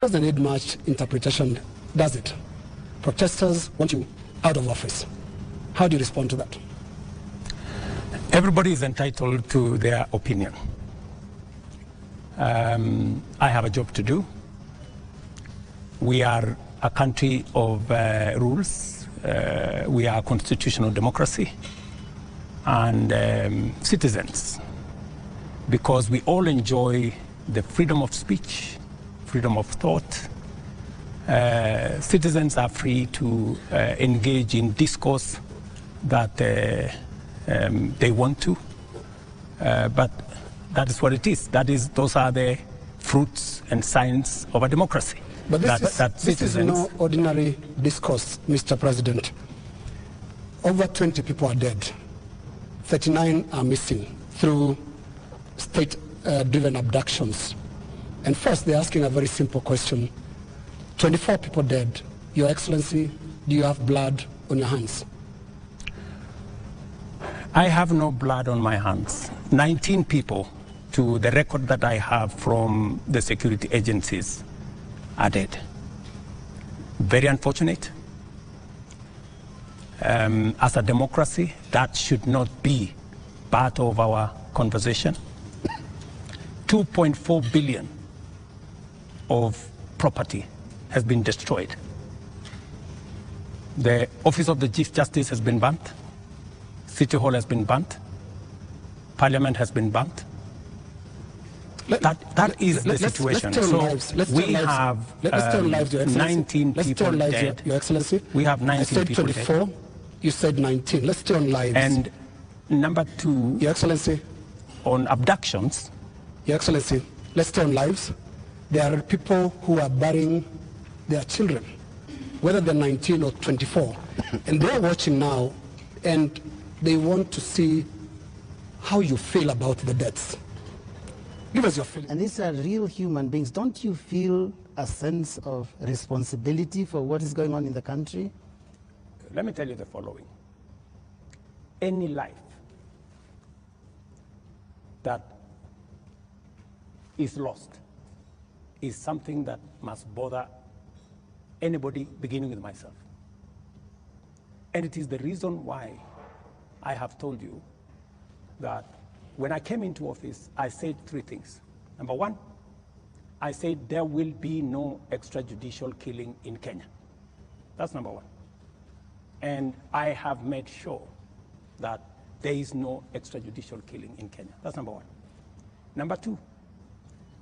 doesn't need much interpretation, does it? Protesters want you out of office. How do you respond to that? Everybody is entitled to their opinion. I have a job to do. We are a country of rules. We are a constitutional democracy and citizens, because we all enjoy the freedom of speech, freedom of thought. Citizens are free to engage in discourse that they want to, but that is what it is. Those are the fruits and signs of a democracy. But this is no ordinary discourse, Mr. President. Over 20 people are dead. 39 are missing through state-driven abductions. And first, they're asking a very simple question. 24 people dead. Your Excellency, do you have blood on your hands? I have no blood on my hands. 19 people, to the record that I have from the security agencies, are dead. Very unfortunate. As a democracy, that should not be part of our conversation. 2.4 billion of property has been destroyed. The Office of the Chief Justice has been burnt. City Hall has been burnt. Parliament has been burnt. That is the situation. We have 19 people dead. Your Excellency. We have 19 people dead. I said 24. You said 19. Let's stay on lives. And number two, Your Excellency, on abductions. Your Excellency, let's stay on lives. There are people who are burying their children, whether they're 19 or 24, and they're watching now, and they want to see how you feel about the deaths. Give us your feeling. And these are real human beings. Don't you feel a sense of responsibility for what is going on in the country? Let me tell you the following. Any life that is lost is something that must bother anybody, beginning with myself. And it is the reason why I have told you that when I came into office, I said three things. Number one, I said there will be no extrajudicial killing in Kenya. That's number one. And I have made sure that there is no extrajudicial killing in Kenya. That's number one. Number two,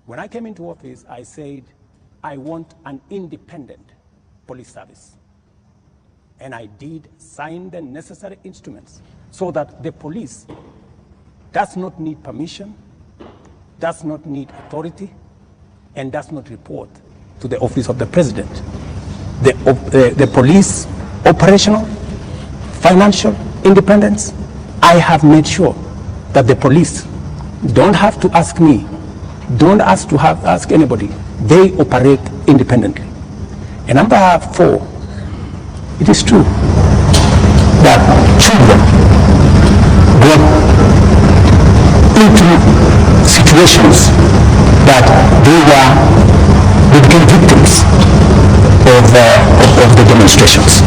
when I came into office, I said I want an independent police service. And I did sign the necessary instruments so that the police does not need permission, does not need authority, and does not report to the office of the president. The police operational, financial independence, I have made sure that the police don't have to ask me, don't ask anybody. They operate independently. And number four, it is true that children go into situations that they became victims of the demonstrations.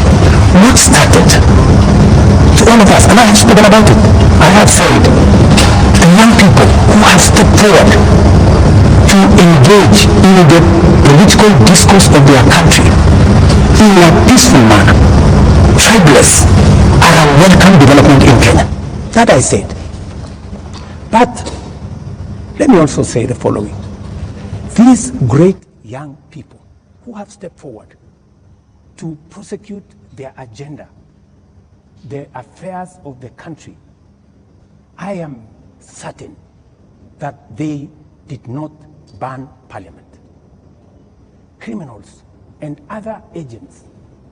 What started to all of us, and I have spoken about it, I have said, the young people who have stepped forward to engage in the political discourse of their country in a peaceful manner, tribeless, are a welcome development in Kenya. That I said. But let me also say the following. These great young people who have stepped forward to prosecute their agenda, the affairs of the country, I am certain that they did not ban Parliament. Criminals and other agents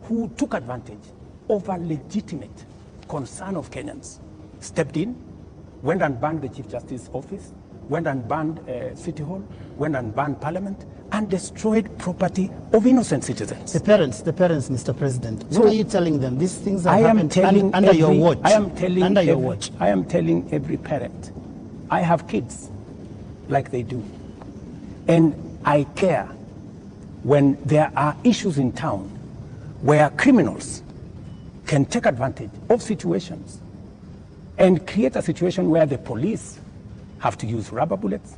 who took advantage of a legitimate concern of Kenyans stepped in, went and banned the Chief Justice's office, went and banned City Hall, went and banned Parliament, and destroyed property of innocent citizens. The parents, Mr. President, what are you telling them? These things are happening under your watch. I am telling every parent, I have kids like they do, and I care when there are issues in town where criminals can take advantage of situations and create a situation where the police have to use rubber bullets,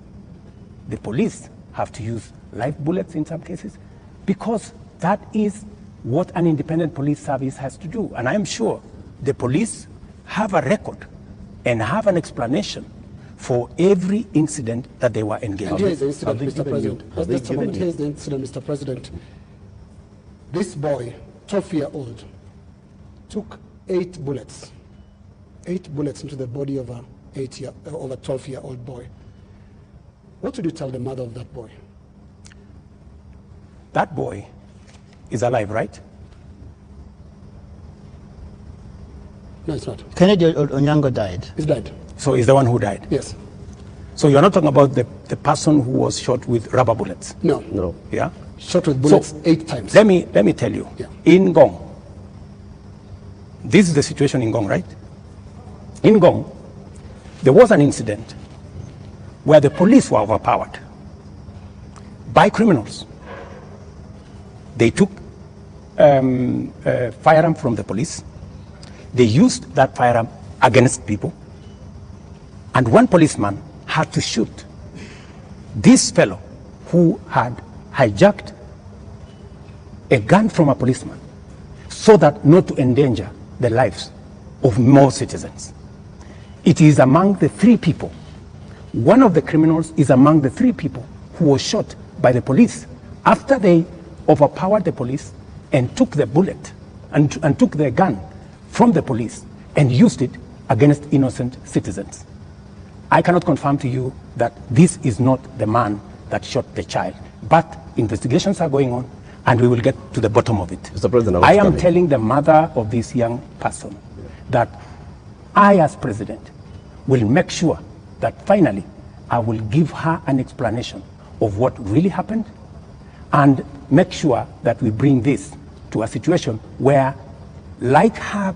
the police have to use live bullets in some cases, because that is what an independent police service has to do. And I am sure the police have a record and have an explanation for every incident that they were engaged in. Here is the incident, Mr. President. Just a moment. Here is the incident, Mr. President. This boy, 12-year-old, took 8 bullets into the body of a 12-year-old boy. What would you tell the mother of that boy? That boy is alive, right? No, it's not. Kennedy Onyango died. He's dead. So he's the one who died? Yes. So you're not talking about the person who was shot with rubber bullets? No. No. Yeah? Shot with bullets 8 times. Let me tell you. Yeah. In Ngong, this is the situation in Ngong, right? In Ngong, there was an incident where the police were overpowered by criminals. They took firearm from the police. They used that firearm against people. And one policeman had to shoot this fellow who had hijacked a gun from a policeman so that not to endanger the lives of more citizens. It is among the 3 people. One of the criminals is among the 3 people who was shot by the police after they overpowered the police and took the bullet and took the gun from the police and used it against innocent citizens. I cannot confirm to you that this is not the man that shot the child, but investigations are going on and we will get to the bottom of it. Mr. President, I am telling the mother of this young person that I, as president, will make sure that finally I will give her an explanation of what really happened and make sure that we bring this to a situation where, like her,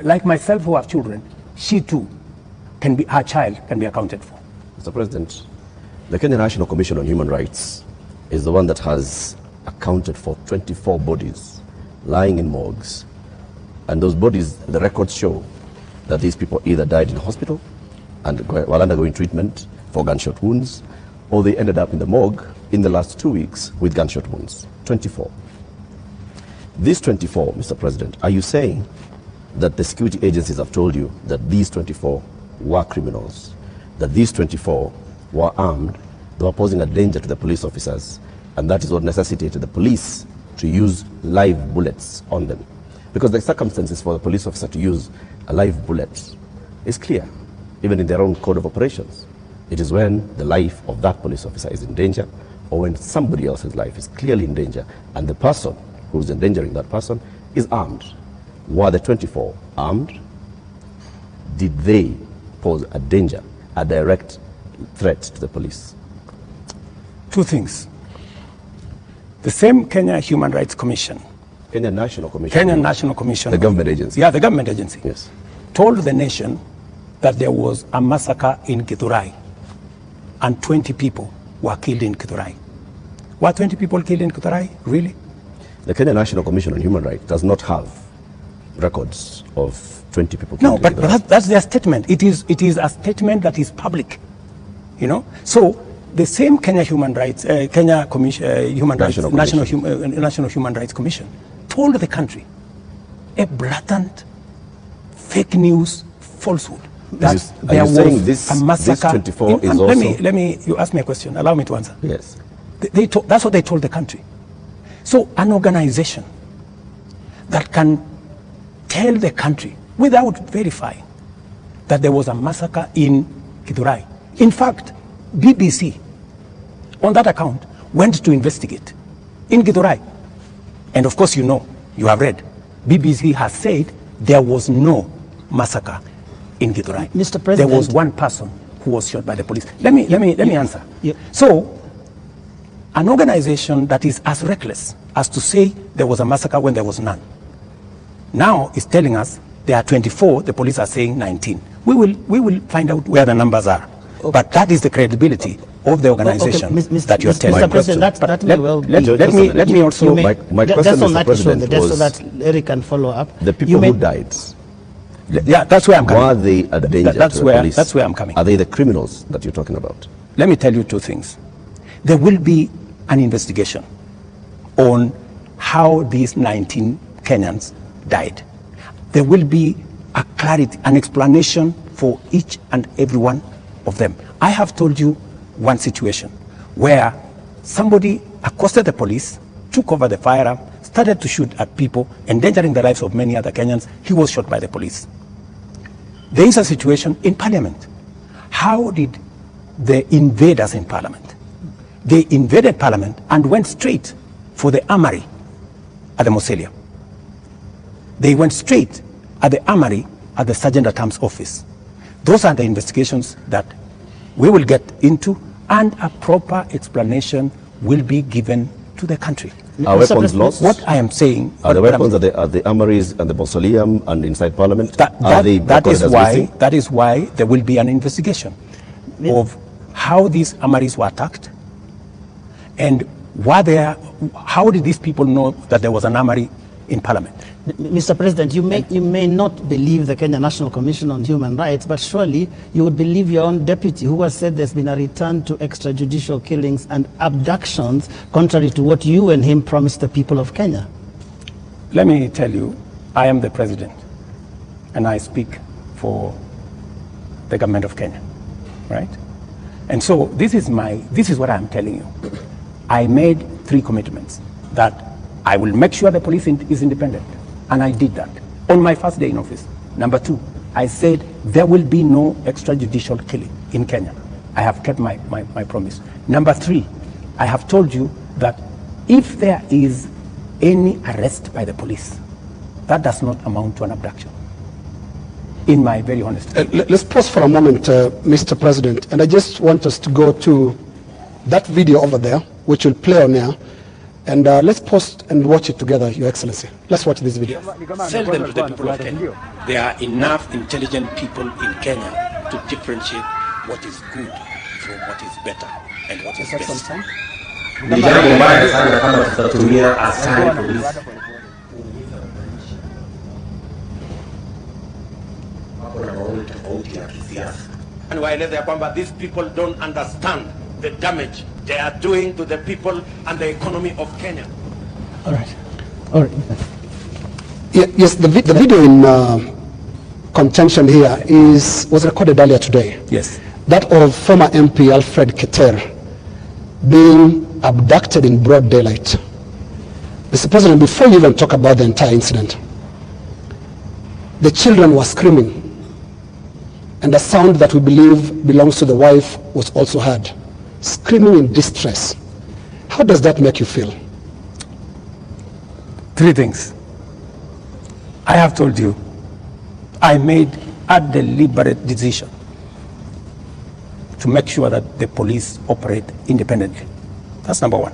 like myself who have children, she too can be, her child can be accounted for. Mr. President, the Kenya National Commission on Human Rights is the one that has accounted for 24 bodies lying in morgues. And those bodies, the records show that these people either died in hospital and while undergoing treatment for gunshot wounds, or they ended up in the morgue in the last 2 weeks with gunshot wounds. 24. These 24, Mr. President, are you saying that the security agencies have told you that these 24 were criminals, that these 24 were armed, they were posing a danger to the police officers, and that is what necessitated the police to use live bullets on them? Because the circumstances for the police officer to use a live bullet is clear, even in their own code of operations. It is when the life of that police officer is in danger, or when somebody else's life is clearly in danger, and the person who is endangering that person is armed. Were the 24 armed? Did they pose a danger, a direct threat to the police? 2 things. The same Kenya Human Rights Commission, Kenya National Commission. Kenya National Commission, The government agency. Yeah, the government agency. Yes. Told the nation that there was a massacre in Githurai and 20 people were killed in Githurai. Were 20 people killed in Githurai? Really? The Kenya National Commission on Human Rights does not have records of 20 people killed. No, but that's their statement. It is a statement that is public, you know. So the same Kenya Human Rights, Kenya Commission, Human Rights, National Human Rights Commission, told the country a blatant fake news falsehood that there was a massacre. This 24 is also. Let me. You ask me a question. Allow me to answer. Yes. That's what they told the country. So an organization that can tell the country without verifying that there was a massacre in Githurai. In fact, BBC, on that account, went to investigate in Githurai. And of course, you know, you have read, BBC has said there was no massacre in Githurai. Mr. President, there was one person who was shot by the police. Let me answer. Yeah. So, an organization that is as reckless as to say there was a massacre when there was none, now is telling us there are 24, the police are saying 19. We will find out where the numbers are. Okay. But that is the credibility of the organization that you're telling. Mr. President, that may well be. Let me also... My question, Mr. President, just so was that Eric can follow up. The people who died, yeah, that's where I'm coming. were they a danger to the police? That's where I'm coming. Are they the criminals that you're talking about? Let me tell you two things. There will be an investigation on how these 19 Kenyans died. There will be a clarity, an explanation for each and every one of them. I have told you one situation where somebody accosted the police, took over the firearm, started to shoot at people, endangering the lives of many other Kenyans. He was shot by the police. There is a situation in Parliament. How did the invaders in Parliament? They invaded Parliament and went straight for the armory at the Mausoleum. They went straight at the armory at the Sergeant at Arms office. Those are the investigations that we will get into, and a proper explanation will be given to the country. Are weapons lost? What I am saying... Are the weapons at the armories and the Mausoleum and inside Parliament? That is why there will be an investigation of how these armories were attacked, and how did these people know that there was an armory in Parliament? Mr. President, you may not believe the Kenya National Commission on Human Rights, but surely you would believe your own deputy, who has said there's been a return to extrajudicial killings and abductions, contrary to what you and him promised the people of Kenya. Let me tell you, I am the president, and I speak for the government of Kenya, right? And so this is what I'm telling you. I made 3 commitments that I will make sure the police is independent. And I did that on my first day in office. Number 2, I said there will be no extrajudicial killing in Kenya. I have kept my promise. Number 3, I have told you that if there is any arrest by the police, that does not amount to an abduction. In my very honest opinion. Let's pause for a moment, Mr. President, and I just want us to go to that video over there, which will play on air. And let's pause and watch it together, Your Excellency. Let's watch this video. Tell them to the people of Kenya, there are enough intelligent people in Kenya to differentiate what is good from what is better and what is best. Ni jambo mbaya sana kama tutatumia askari polisi. Wako na maoni tofauti ya kisiasa. And waeleza kwamba these people don't understand the damage they are doing to the people and the economy of Kenya. All right. All right. Yes, the video in contention here was recorded earlier today. Yes. That of former MP Alfred Keter being abducted in broad daylight. Mr. President, before you even talk about the entire incident, the children were screaming, and a sound that we believe belongs to the wife was also heard, screaming in distress. How does that make you feel? 3 things. I have told you, I made a deliberate decision to make sure that the police operate independently. That's number 1.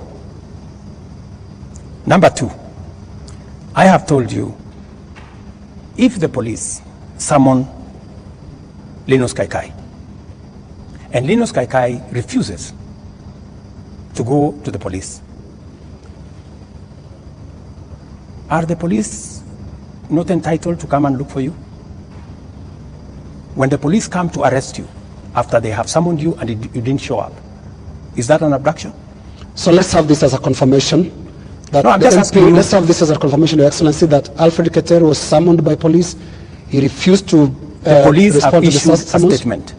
Number 2, I have told you, if the police summon Linus Kaikai, and Linus Kaikai refuses to go to the police, are the police not entitled to come and look for you? When the police come to arrest you after they have summoned you and you didn't show up, is that an abduction? So let's have this as a confirmation. That no, I'm just asking you. Let's have this as a confirmation, Your Excellency, that Alfred Keter was summoned by police. He refused to the police have respond to issued the a summons. statement.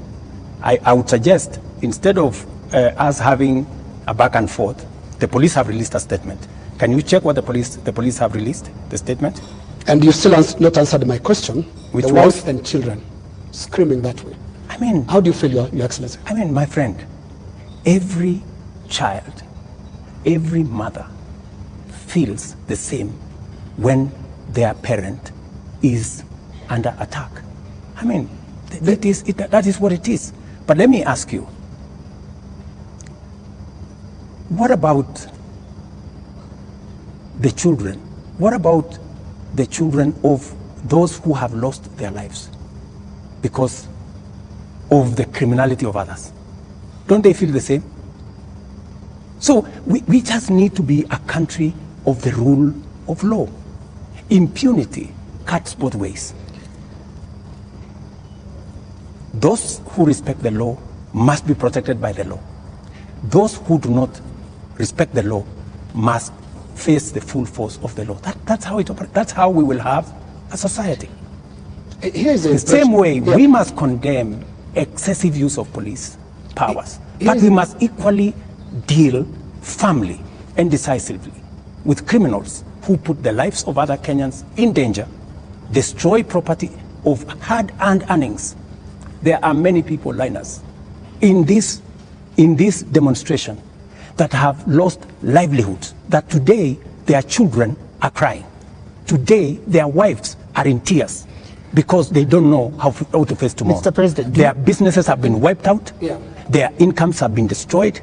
I would suggest, instead of us having a back and forth, the police have released a statement. Can you check what the police have released, the statement? And you still not answered my question. Which the was? wife and children screaming that way. I mean, how do you feel, Your Excellency? I mean, my friend, every child, every mother feels the same when their parent is under attack. I mean, that is what it is. But let me ask you, what about the children? What about the children of those who have lost their lives because of the criminality of others? Don't they feel the same? So we just need to be a country of the rule of law. Impunity cuts both ways. Those who respect the law must be protected by the law. Those who do not respect the law must face the full force of the law. That's how it operates. That's how we will have a society. The same way, we must condemn excessive use of police powers, but we must equally deal firmly and decisively with criminals who put the lives of other Kenyans in danger, destroy property of hard-earned earnings. There are many people, Linus, in this demonstration that have lost livelihoods, that today their children are crying. Today their wives are in tears because they don't know how to face tomorrow. Mr. President, their businesses have been wiped out. Yeah. Their incomes have been destroyed.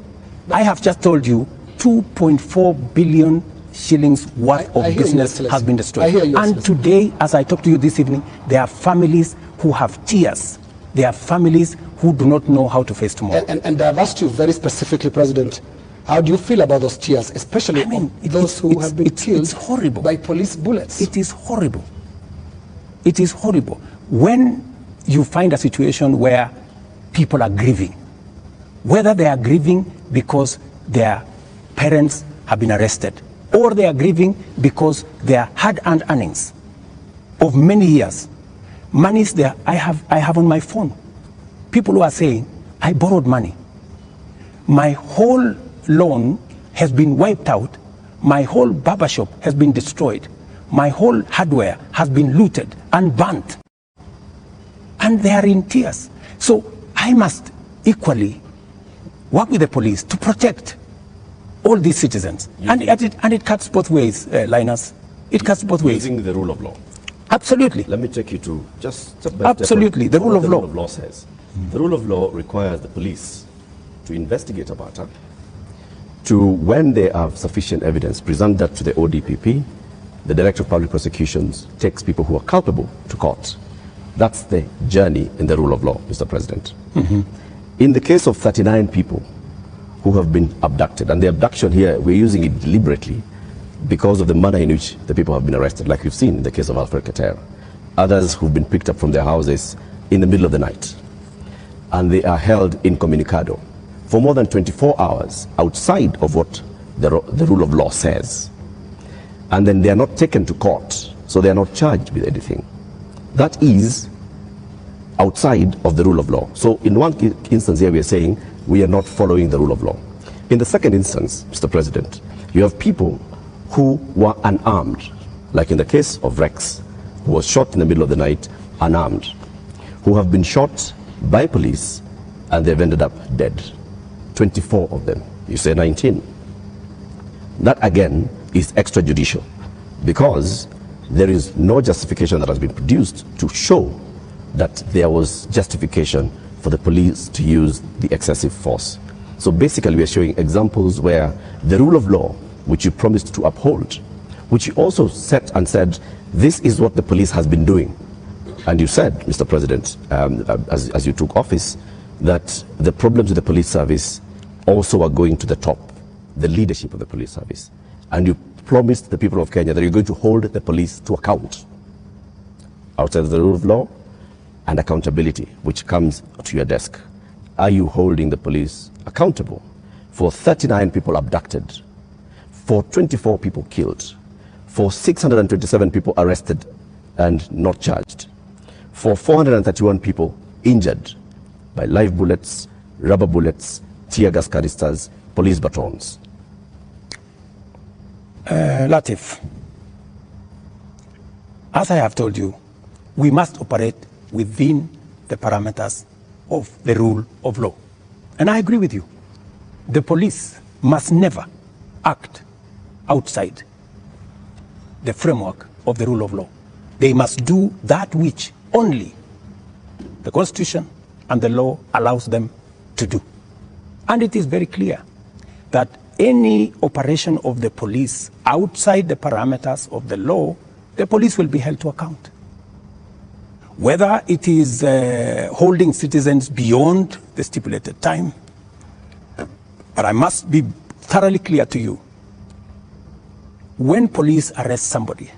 I have just told you 2.4 billion shillings worth of business has been destroyed. And today, as I talk to you this evening, there are families who have tears. There are families who do not know how to face tomorrow. And I've asked you very specifically, President, how do you feel about those tears, especially those who have been killed by police bullets? It is horrible. It is horrible. When you find a situation where people are grieving, whether they are grieving because their parents have been arrested, or they are grieving because their hard-earned earnings of many years, monies there I have on my phone. People who are saying, I borrowed money. My whole loan has been wiped out. My whole barbershop has been destroyed. My whole hardware has been looted and burnt. And they are in tears. So I must equally work with the police to protect all these citizens. And it cuts both ways, Linus. It cuts both ways. Using the rule of law. Absolutely. Let me take you to just step by absolutely step. The rule of law. The rule of law says. The rule of law requires the police to investigate a matter, to, when they have sufficient evidence, present that to the ODPP. The Director of Public Prosecutions takes people who are culpable to court. That's the journey in the rule of law, Mr. President. In the case of 39 people who have been abducted, and the abduction here, we're using it deliberately because of the manner in which the people have been arrested, like we've seen in the case of Alfred Katera. Others who've been picked up from their houses in the middle of the night, and they are held incommunicado for more than 24 hours outside of what the rule of law says. And then they are not taken to court, so they are not charged with anything. That is outside of the rule of law. So in one instance here we are saying we are not following the rule of law. In the second instance, Mr. President, you have people who were unarmed, like in the case of Rex, who was shot in the middle of the night, unarmed, who have been shot by police and they've ended up dead. 24 of them. You say 19. That again is extrajudicial, because there is no justification that has been produced to show that there was justification for the police to use the excessive force. So basically we are showing examples where the rule of law, which you promised to uphold, which you also set and said, this is what the police has been doing. And you said, Mr. President, as you took office, that the problems with the police service also are going to the top, the leadership of the police service. And you promised the people of Kenya that you're going to hold the police to account outside of the rule of law and accountability, which comes to your desk. Are you holding the police accountable for 39 people abducted, for 24 people killed, for 627 people arrested and not charged, for 431 people injured by live bullets, rubber bullets, tear gas canisters, police batons? Latif, as I have told you, we must operate within the parameters of the rule of law. And I agree with you. The police must never act outside the framework of the rule of law. They must do that which only the Constitution and the law allows them to do. And it is very clear that any operation of the police outside the parameters of the law, the police will be held to account. Whether it is holding citizens beyond the stipulated time, but I must be thoroughly clear to you, when police arrest somebody,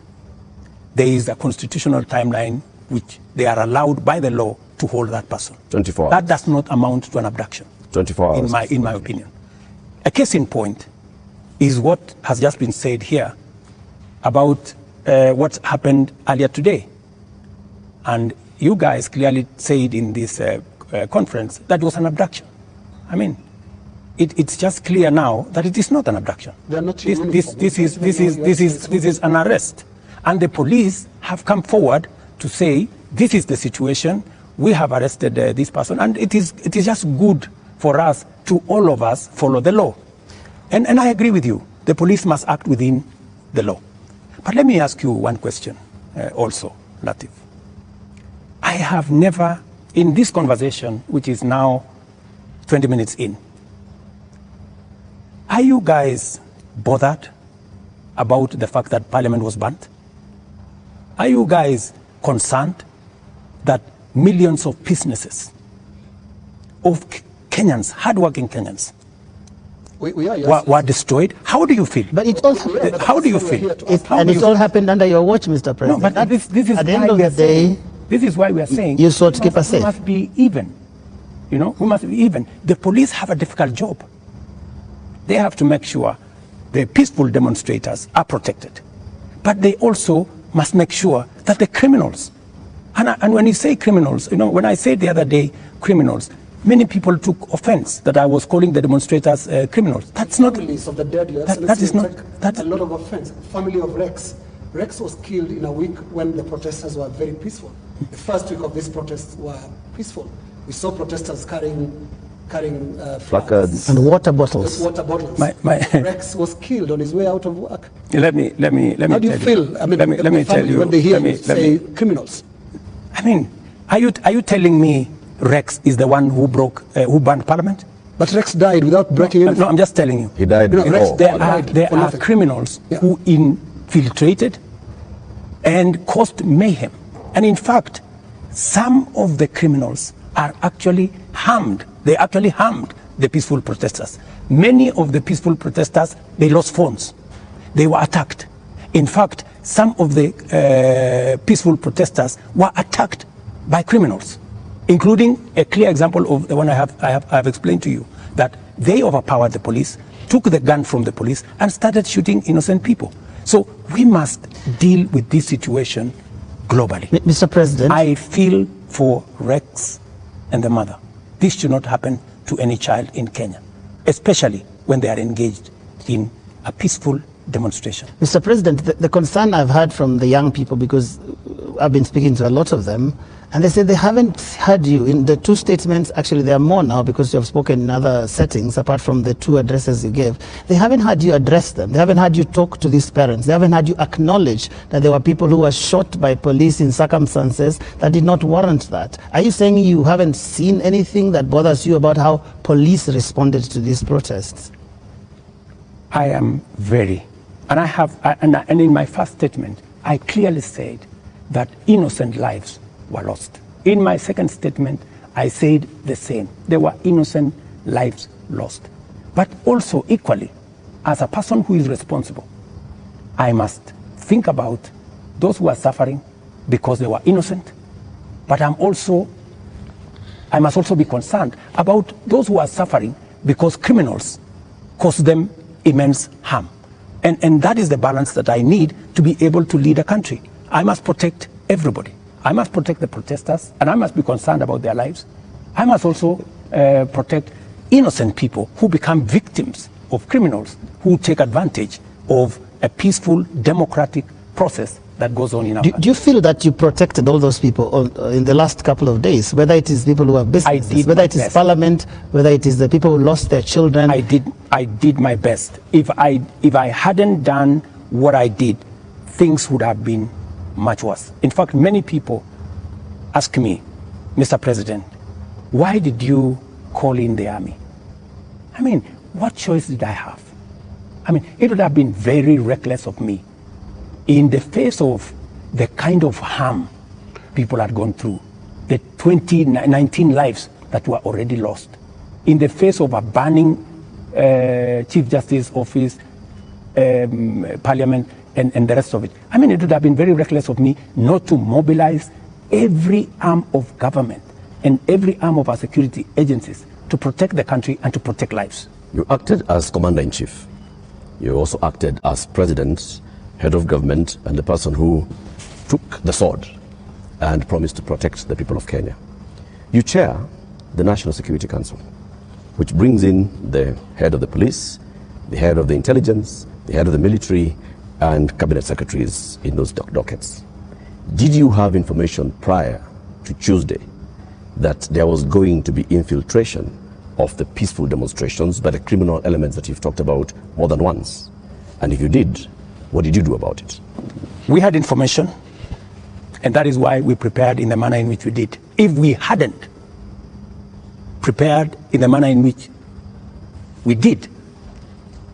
there is a constitutional timeline which they are allowed by the law to hold that person. 24 hours. That does not amount to an abduction. 24 hours. In my opinion. A case in point is what has just been said here about what happened earlier today. And you guys clearly said in this conference that it was an abduction. I mean, it's just clear now that it is not an abduction. This is an arrest. And the police have come forward to say, this is the situation, we have arrested this person, and it is just good for us to all of us follow the law. And I agree with you, the police must act within the law. But let me ask you one question also, Latif. I have never, in this conversation, which is now 20 minutes in, are you guys bothered about the fact that Parliament was burnt? Are you guys concerned that millions of businesses, of Kenyans, hardworking Kenyans, were destroyed? How do you feel? But it all how do you feel? It all happened under your watch, Mr. President. No, but this is at the end of the day, this is why we are saying you sought to keep us safe. We must be even. You know, we must be even. The police have a difficult job. They have to make sure the peaceful demonstrators are protected. But they also must make sure that the criminals, and when you say criminals, you know, when I said the other day criminals, many people took offense that I was calling the demonstrators criminals. That's not. Families of the dead, that is not. That's a lot of offense. Family of Rex. Rex was killed in a week when the protesters were very peaceful. The first week of these protests were peaceful. We saw protesters carrying placards and water bottles. Rex was killed on his way out of work. Let me. How do you feel? I mean, let me tell you. When they hear you say criminals. I mean, are you telling me Rex is the one who burned Parliament? But Rex died without breaking anything. No, I'm just telling you. He died. There are criminals who infiltrated and caused mayhem. And in fact, some of the criminals are actually harmed. They actually harmed the peaceful protesters. Many of the peaceful protesters, they lost phones. They were attacked. In fact, some of the peaceful protesters were attacked by criminals, including a clear example of the one I have explained to you, that they overpowered the police, took the gun from the police, and started shooting innocent people. So we must deal with this situation globally. Mr. President, I feel for Rex and the mother. This should not happen to any child in Kenya, especially when they are engaged in a peaceful demonstration. Mr. President, the concern I've heard from the young people, because I've been speaking to a lot of them, and they say they haven't heard you in the two statements. Actually, there are more now because you have spoken in other settings apart from the two addresses you gave. They haven't heard you address them. They haven't heard you talk to these parents. They haven't heard you acknowledge that there were people who were shot by police in circumstances that did not warrant that. Are you saying you haven't seen anything that bothers you about how police responded to these protests? I am very, and I have, and in my first statement, I clearly said that innocent lives were lost. In my second statement, I said the same. There were innocent lives lost. But also equally, as a person who is responsible, I must think about those who are suffering because they were innocent. But I must also be concerned about those who are suffering because criminals caused them immense harm. And that is the balance that I need to be able to lead a country. I must protect everybody. I must protect the protesters, and I must be concerned about their lives. I must also protect innocent people who become victims of criminals who take advantage of a peaceful, democratic process that goes on in our country. Do you feel that you protected all those people in the last couple of days, whether it is people who have businesses, whether it is Parliament, whether it is the people who lost their children? I did my best. If I hadn't done what I did, things would have been much worse. In fact, many people ask me, Mr. President, why did you call in the army? I mean, what choice did I have? I mean, it would have been very reckless of me in the face of the kind of harm people had gone through, the 19 lives that were already lost, in the face of a burning Chief Justice Office, Parliament, and the rest of it. I mean, it would have been very reckless of me not to mobilize every arm of government and every arm of our security agencies to protect the country and to protect lives. You acted as Commander-in-Chief. You also acted as President, Head of Government, and the person who took the sword and promised to protect the people of Kenya. You chair the National Security Council, which brings in the head of the police, the head of the intelligence, the head of the military, and cabinet secretaries in those dockets. Did you have information prior to Tuesday that there was going to be infiltration of the peaceful demonstrations by the criminal elements that you've talked about more than once? And if you did, what did you do about it? We had information, and that is why we prepared in the manner in which we did. If we hadn't prepared in the manner in which we did,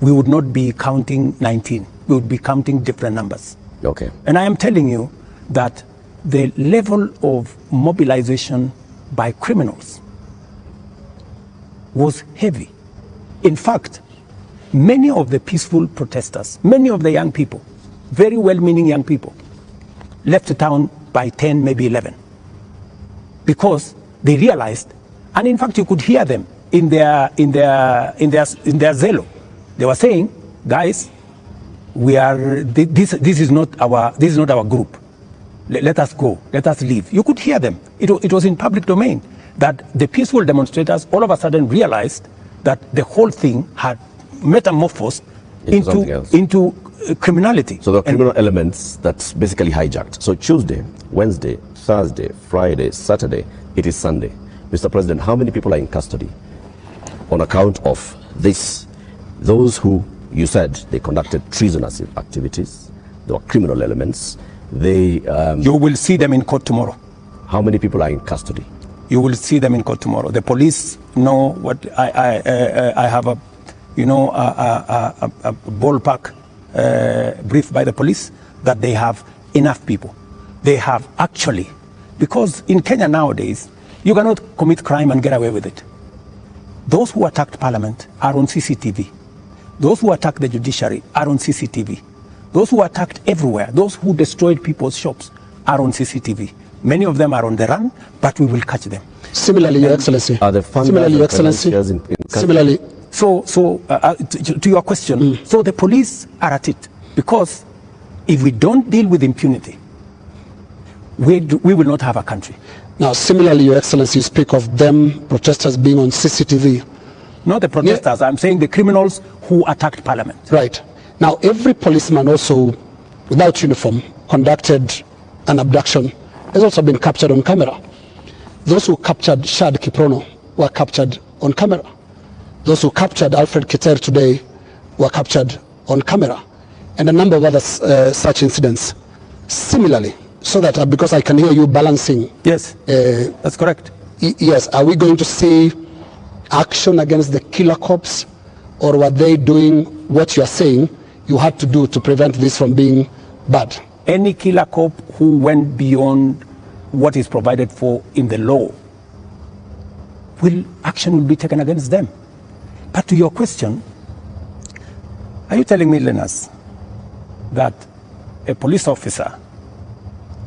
we would not be counting 19. We would be counting different numbers. Okay. And I am telling you that the level of mobilization by criminals was heavy. In fact, many of the peaceful protesters, many of the young people, very well-meaning young people, left the town by 10, maybe 11, because they realized, and in fact you could hear them in their zelo. They were saying, guys, we are this is not our group. Let us go. Let us leave. You could hear them. It was in public domain that the peaceful demonstrators all of a sudden realized that the whole thing had metamorphosed into criminality. So the criminal elements that's basically hijacked. So Tuesday, Wednesday, Thursday, Friday, Saturday, it is Sunday. Mr. President, how many people are in custody on account of this? Those who you said they conducted treasonous activities, there were criminal elements. They you will see them in court tomorrow. How many people are in custody? You will see them in court tomorrow. The police know what I have a ballpark brief by the police that they have enough people. They have actually, because in Kenya nowadays, you cannot commit crime and get away with it. Those who attacked Parliament are on CCTV. Those who attacked the judiciary are on CCTV. Those who attacked everywhere, those who destroyed people's shops are on CCTV. Many of them are on the run, but we will catch them. Similarly, Your Excellency. Are the similarly, Your Excellency. Similarly. So to your question, so the police are at it, because if we don't deal with impunity, we will not have a country. Now, similarly, Your Excellency, you speak of them, protesters being on CCTV. Not the protesters, I'm saying the criminals who attacked Parliament. Right. Now, every policeman also, without uniform, conducted an abduction, has also been captured on camera. Those who captured Shad Kiprono were captured on camera. Those who captured Alfred Keter today were captured on camera. And a number of other such incidents. Similarly, so that, because I can hear you balancing. Yes, that's correct. Yes, are we going to see action against the killer cops, or were they doing what you are saying you had to do to prevent this from being bad? Any killer cop who went beyond what is provided for in the law, action will be taken against them. But to your question, are you telling me, Linus, that a police officer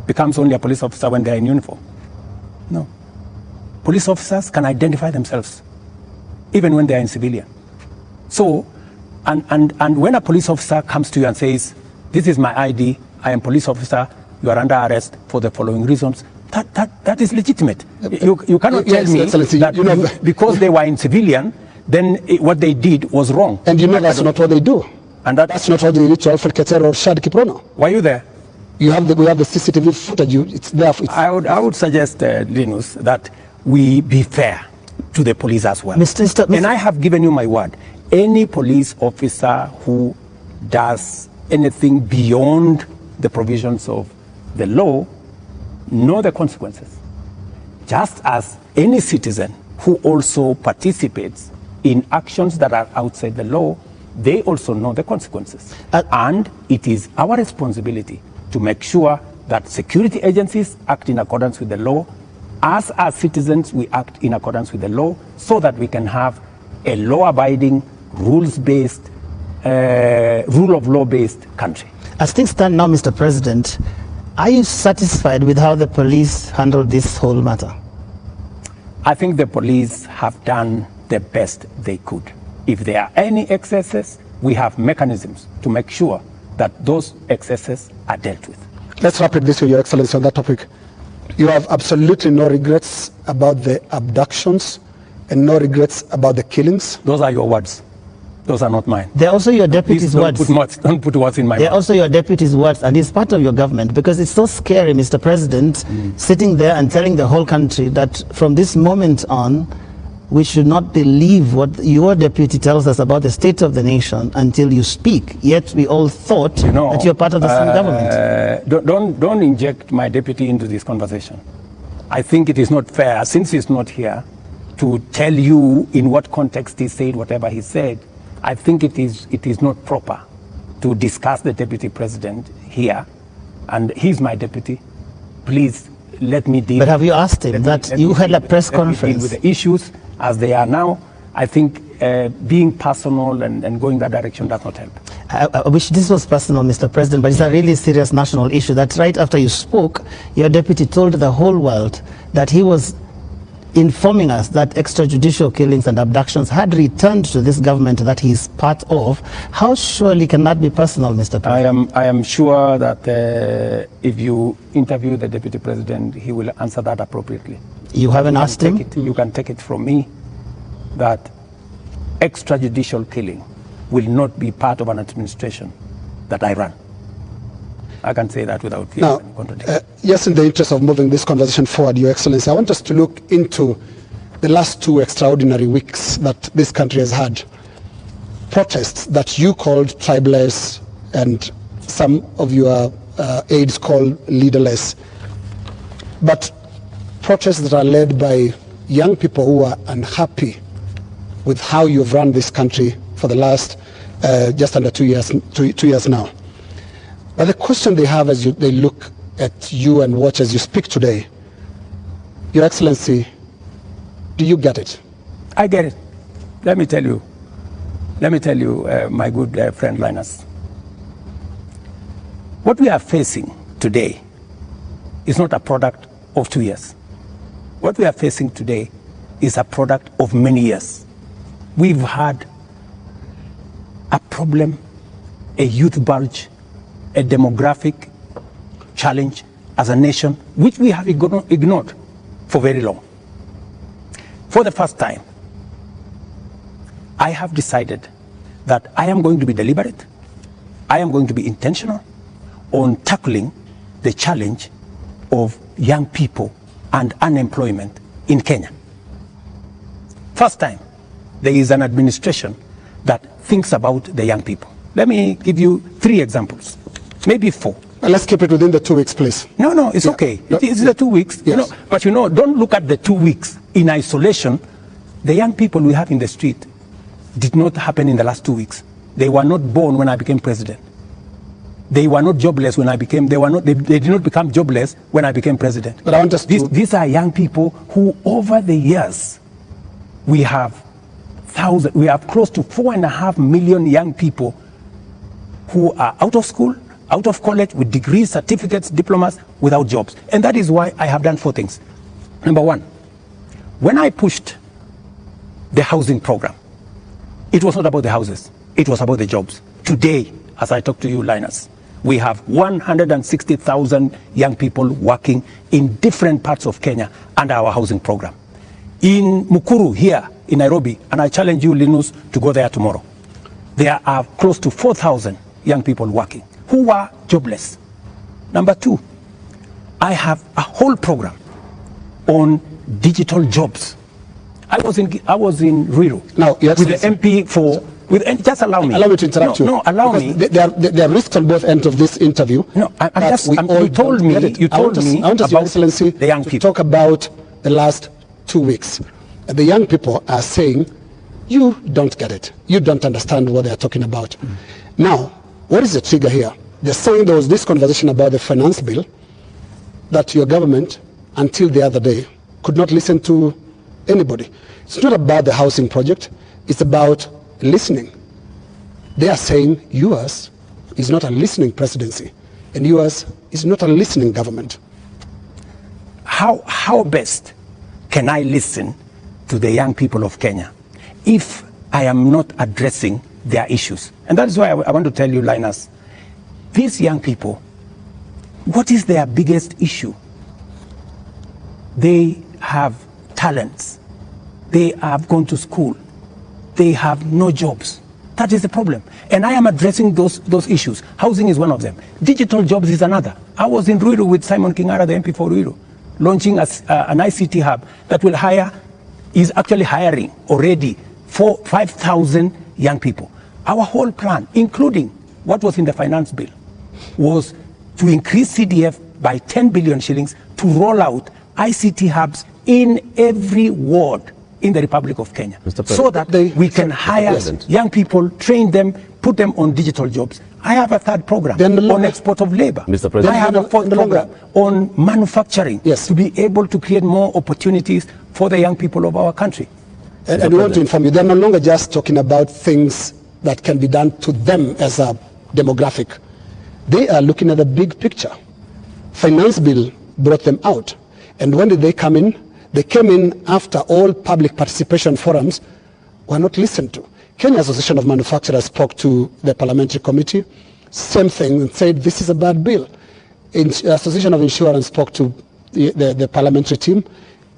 becomes only a police officer when they are in uniform? No. Police officers can identify themselves even when they are in civilian. So, and when a police officer comes to you and says, this is my ID, I am police officer, you are under arrest for the following reasons, that is legitimate. You cannot tell me that because they were in civilian, then what they did was wrong. And you know that's not what they do. And that's not what they did to Alfred Keter or Shad Kiprono. Were you there? We have the CCTV footage. It's there. I would suggest, Linus, that we be fair to the police as well. And I have given you my word. Any police officer who does anything beyond the provisions of the law know the consequences. Just as any citizen who also participates in actions that are outside the law, they also know the consequences. And it is our responsibility to make sure that security agencies act in accordance with the law. As citizens, we act in accordance with the law so that we can have a law-abiding, rules-based, rule of law-based country. As things stand now, Mr. President, are you satisfied with how the police handled this whole matter? I think the police have done the best they could. If there are any excesses, we have mechanisms to make sure that those excesses are dealt with. Let's wrap it this way, Your Excellency, on that topic. You have absolutely no regrets about the abductions and no regrets about the killings? Those are your words. Those are not mine. They're also your deputy's words. Don't put words in my mouth. They're also your deputy's words, and it's part of your government, because it's so scary, Mr. President, sitting there and telling the whole country that from this moment on, we should not believe what your deputy tells us about the state of the nation until you speak. Yet we all thought that you're part of the same government. Don't inject my deputy into this conversation. I think it is not fair, since he's not here, to tell you in what context he said whatever he said. I think it is not proper to discuss the deputy president here, and he's my deputy. Please let me deal. But have you asked him that you had a press conference? With the issues as they are now, I think being personal and going that direction does not help. I wish this was personal, Mr. President, but it's a really serious national issue that right after you spoke, your deputy told the whole world that he was informing us that extrajudicial killings and abductions had returned to this government that he's part of. How surely can that be personal, Mr. President? I am sure that if you interview the deputy president, he will answer that appropriately. You haven't asked him? You can take it from me that extrajudicial killing will not be part of an administration that I run. I can say that without fear of contradiction. Yes, in the interest of moving this conversation forward, Your Excellency, I want us to look into the last 2 extraordinary weeks that this country has had. Protests that you called tribeless and some of your aides called leaderless. But protests that are led by young people who are unhappy with how you've run this country for the last just under 2 years now. But the question they have as they look at you and watch as you speak today, Your Excellency, do you get it? I get it. Let me tell you, my good friend Linus. What we are facing today is not a product of 2 years. What we are facing today is a product of many years. We've had a problem, a youth bulge, a demographic challenge as a nation, which we have ignored for very long. For the first time, I have decided that I am going to be deliberate, I am going to be intentional on tackling the challenge of young people and unemployment in Kenya. First time, there is an administration that thinks about the young people. Let me give you 3 examples. Maybe 4. Let's keep it within the 2 weeks, please. No, it's okay. It's the 2 weeks. Yes. But don't look at the 2 weeks in isolation. The young people we have in the street did not happen in the last 2 weeks. They were not born when I became president. They were not jobless when I became. They did not become jobless when I became president. But I want us to... These are young people who, over the years, we have close to 4.5 million young people who are out of school, out of college, with degrees, certificates, diplomas, without jobs. And that is why I have done 4 things. Number 1, when I pushed the housing program, it was not about the houses, it was about the jobs. Today, as I talk to you, Linus, we have 160,000 young people working in different parts of Kenya under our housing program. In Mukuru here in Nairobi, and I challenge you, Linus, to go there tomorrow, there are close to 4,000 young people working who are jobless. Number 2, I have a whole program on digital jobs. I was in Ruiru with the MP for... just allow me. Allow me to interrupt you. No, allow me. There are risks on both ends of this interview. No, you told me I want Your Excellency the young people to talk about the last 2 weeks. The young people are saying, you don't get it. You don't understand what they're talking about. Now, what is the trigger here? They're saying there was this conversation about the finance bill that your government, until the other day, could not listen to anybody. It's not about the housing project. It's about listening. They are saying yours is not a listening presidency, and yours is not a listening government. How best can I listen to the young people of Kenya if I am not addressing their issues? And that is why I want to tell you, Linus, these young people, what is their biggest issue? They have talents. They have gone to school. They have no jobs. That is the problem. And I am addressing those issues. Housing is one of them. Digital jobs is another. I was in Ruiru with Simon Kingara, the MP for Ruiru, launching an ICT hub that will is actually hiring already 5,000 young people. Our whole plan, including what was in the finance bill, was to increase CDF by 10 billion shillings to roll out ICT hubs in every ward in the Republic of Kenya, so that we can hire young people, train them, put them on digital jobs. I have a third program on export of labor. Mr. President, I have a fourth program on manufacturing, to be able to create more opportunities for the young people of our country. And we want to inform you, they're no longer just talking about things that can be done to them as a demographic. They are looking at the big picture. Finance bill brought them out. And when did they come in? They came in after all public participation forums were not listened to. Kenya Association of Manufacturers spoke to the parliamentary committee, same thing, and said this is a bad bill. Association of Insurance spoke to the parliamentary team,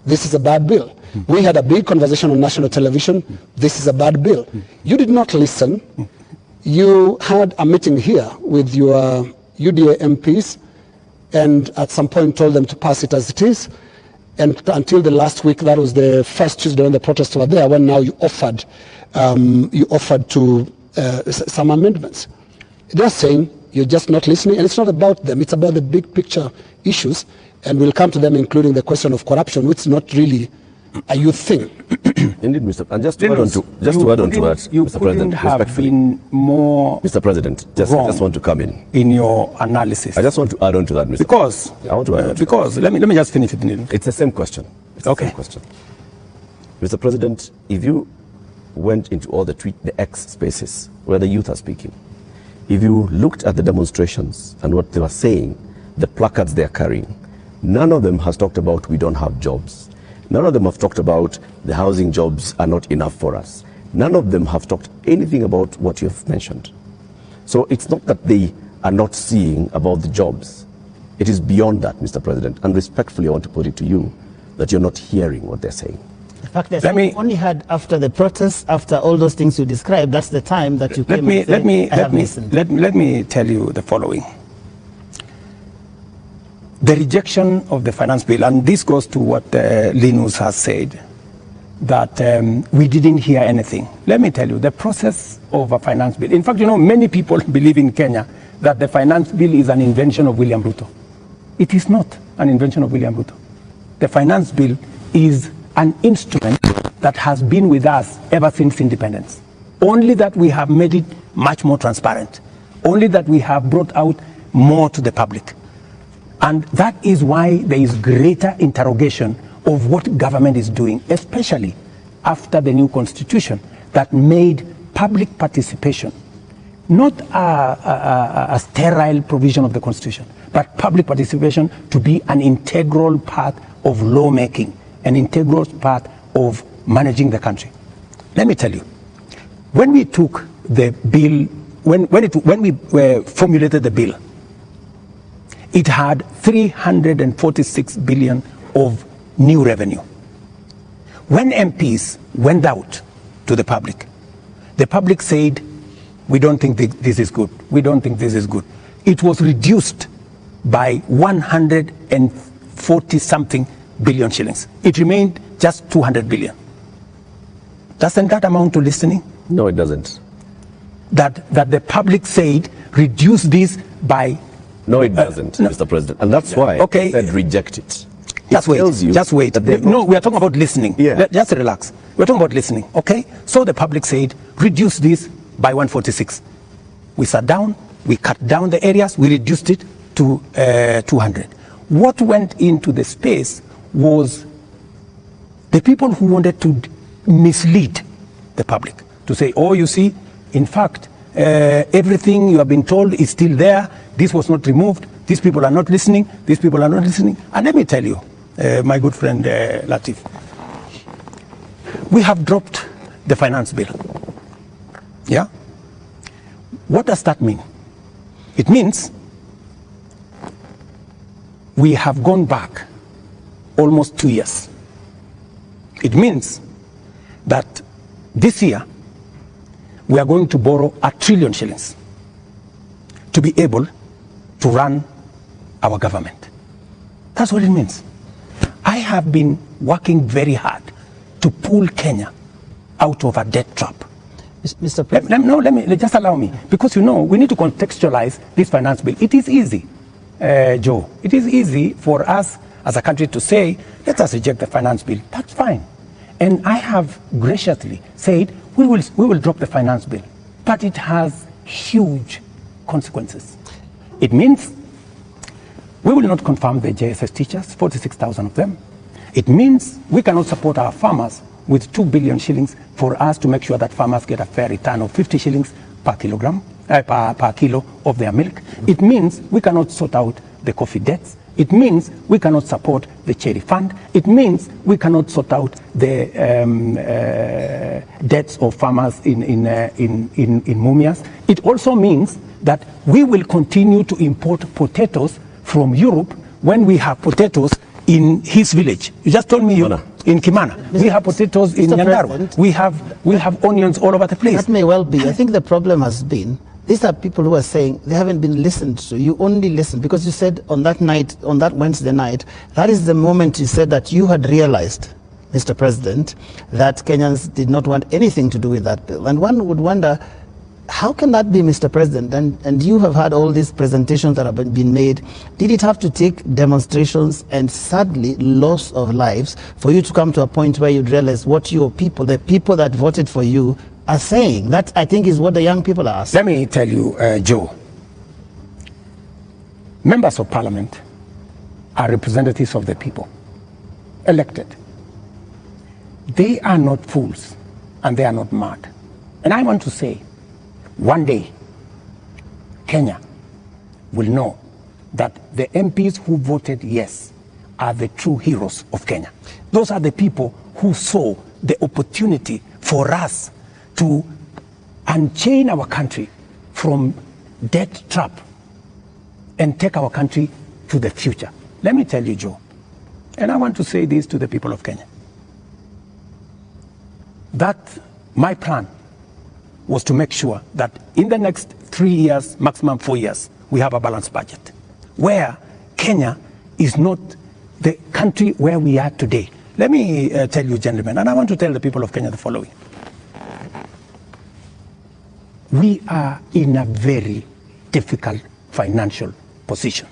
this is a bad bill. We had a big conversation on national television, this is a bad bill. You did not listen. You had a meeting here with your UDA MPs, and at some point told them to pass it as it is. And until the last week, that was the first Tuesday when the protests were there, when now you offered to some amendments. They're saying you're just not listening, and it's not about them, it's about the big picture issues, and we'll come to them, including the question of corruption, which is not really a youth thing. Indeed, Mr. And just to add on to that, you Mr. President, have been more Mr. President, I just want to come in your analysis. I just want to add on to that, Mr. Because I want to add on because let me just finish it. It's the same question. The same question. Mr. President, if you went into all the X spaces where the youth are speaking, if you looked at the demonstrations and what they were saying, the placards they are carrying, none of them has talked about we don't have jobs. None of them have talked about the housing jobs are not enough for us. None of them have talked anything about what you have mentioned. So it's not that they are not seeing about the jobs. It is beyond that, Mr. President. And respectfully, I want to put it to you that you're not hearing what they're saying. In fact, we only had after the protests, after all those things you described, that's the time that you came and said, let me tell you the following. The rejection of the finance bill, and this goes to what Linus has said, that we didn't hear anything. Let me tell you, the process of a finance bill, in fact, many people believe in Kenya that the finance bill is an invention of William Ruto. It is not an invention of William Ruto. The finance bill is an instrument that has been with us ever since independence. Only that we have made it much more transparent. Only that we have brought out more to the public. And that is why there is greater interrogation of what government is doing, especially after the new constitution that made public participation not a sterile provision of the constitution, but public participation to be an integral part of lawmaking, an integral part of managing the country. Let me tell you, when we took the bill, when we formulated the bill, it had 346 billion of new revenue. When MPs went out to the public said, we don't think this is good. We don't think this is good. It was reduced by 140 something billion shillings. It remained just 200 billion. Doesn't that amount to listening? No, it doesn't. That the public said, reduce this by... No, it doesn't, Mr. President. And that's why I said reject it. Just wait. No, we are talking about listening. Yeah. Just relax. We're talking about listening, okay? So the public said, reduce this by 146. We sat down, we cut down the areas, we reduced it to 200. What went into the space was the people who wanted to mislead the public, to say, oh, you see, in fact, everything you have been told is still there. This was not removed. These people are not listening. These people are not listening. And let me tell you, my good friend Latif, we have dropped the finance bill. Yeah? What does that mean? It means we have gone back almost 2 years. It means that this year we are going to borrow 1 trillion shillings to be able to run our government. That's what it means. I have been working very hard to pull Kenya out of a debt trap. Mr. President. Let me just allow me, because you know we need to contextualize this finance bill. It is easy, Joe. It is easy for us as a country to say, let us reject the finance bill. That's fine. And I have graciously said we will drop the finance bill, but it has huge consequences. It means we will not confirm the JSS teachers, 46,000 of them. It means we cannot support our farmers with 2 billion shillings for us to make sure that farmers get a fair return of 50 shillings per kilogram, per kilo of their milk. It means we cannot sort out the coffee debts. It means we cannot support the cherry fund. It means we cannot sort out the debts of farmers in Mumias. It also means that we will continue to import potatoes from Europe when we have potatoes in his village. You just told me in Kimana. We have potatoes in Nyandarua. We have onions all over the place. That may well be. I think the problem has been, these are people who are saying they haven't been listened to. You only listen because you said on that night, on that Wednesday night, that is the moment you said that you had realized, Mr. President, that Kenyans did not want anything to do with that bill. And one would wonder, how can that be, Mr. President? And you have had all these presentations that have been made. Did it have to take demonstrations and sadly loss of lives for you to come to a point where you'd realize what your people, the people that voted for you, are saying? That, I think, is what the young people are asking. Let me tell you, Joe, members of parliament are representatives of the people, elected. They are not fools and they are not mad. And I want to say, one day, Kenya will know that the MPs who voted yes are the true heroes of Kenya. Those are the people who saw the opportunity for us to unchain our country from debt trap and take our country to the future. Let me tell you, Joe, and I want to say this to the people of Kenya, that my plan was to make sure that in the next 3 years, maximum 4 years, we have a balanced budget, where Kenya is not the country where we are today. Let me tell you, gentlemen, and I want to tell the people of Kenya the following. We are in a very difficult financial position.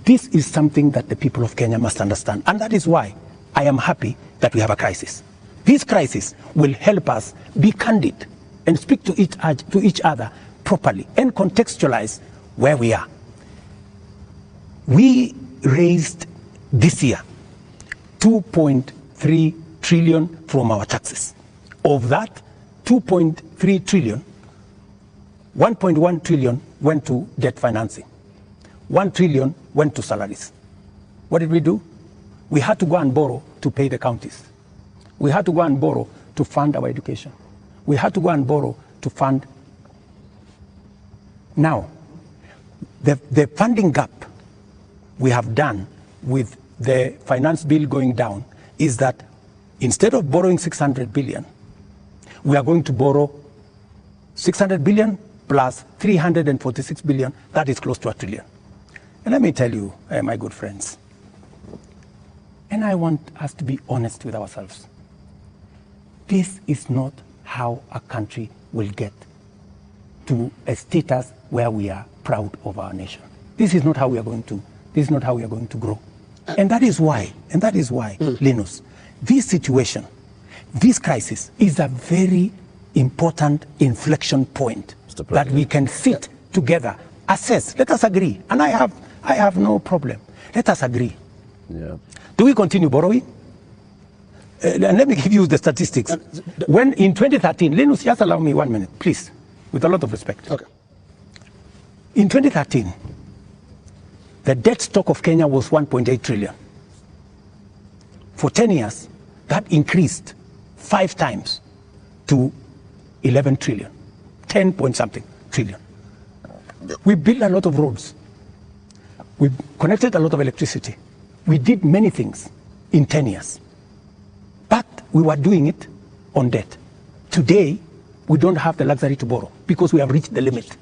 This is something that the people of Kenya must understand, and that is why I am happy that we have a crisis. This crisis will help us be candid and speak to each other properly and contextualize where we are. We raised this year 2.3 trillion from our taxes. Of that 2.3 trillion, 1.1 trillion went to debt financing. 1 trillion went to salaries. What did we do? We had to go and borrow to pay the counties. We had to go and borrow to fund our education. We had to go and borrow to fund. Now, the funding gap we have done with the finance bill going down is that instead of borrowing 600 billion, we are going to borrow 600 billion plus 346 billion. That is close to 1 trillion. And let me tell you, my good friends, and I want us to be honest with ourselves. This is not how a country will get to a status where we are proud of our nation. This is not how we are going to grow. And that is why, Linus, this situation, this crisis is a very important inflection point that we can sit together, assess, let us agree. And I have no problem. Let us agree. Yeah. Do we continue borrowing? let me give you the statistics. When in 2013, Linus, just allow me 1 minute, please, with a lot of respect. Okay. In 2013, the debt stock of Kenya was 1.8 trillion. For 10 years, that increased 5 times to 11 trillion, 10 point something trillion. We built a lot of roads. We connected a lot of electricity. We did many things in 10 years. But we were doing it on debt. Today, we don't have the luxury to borrow because we have reached the limit.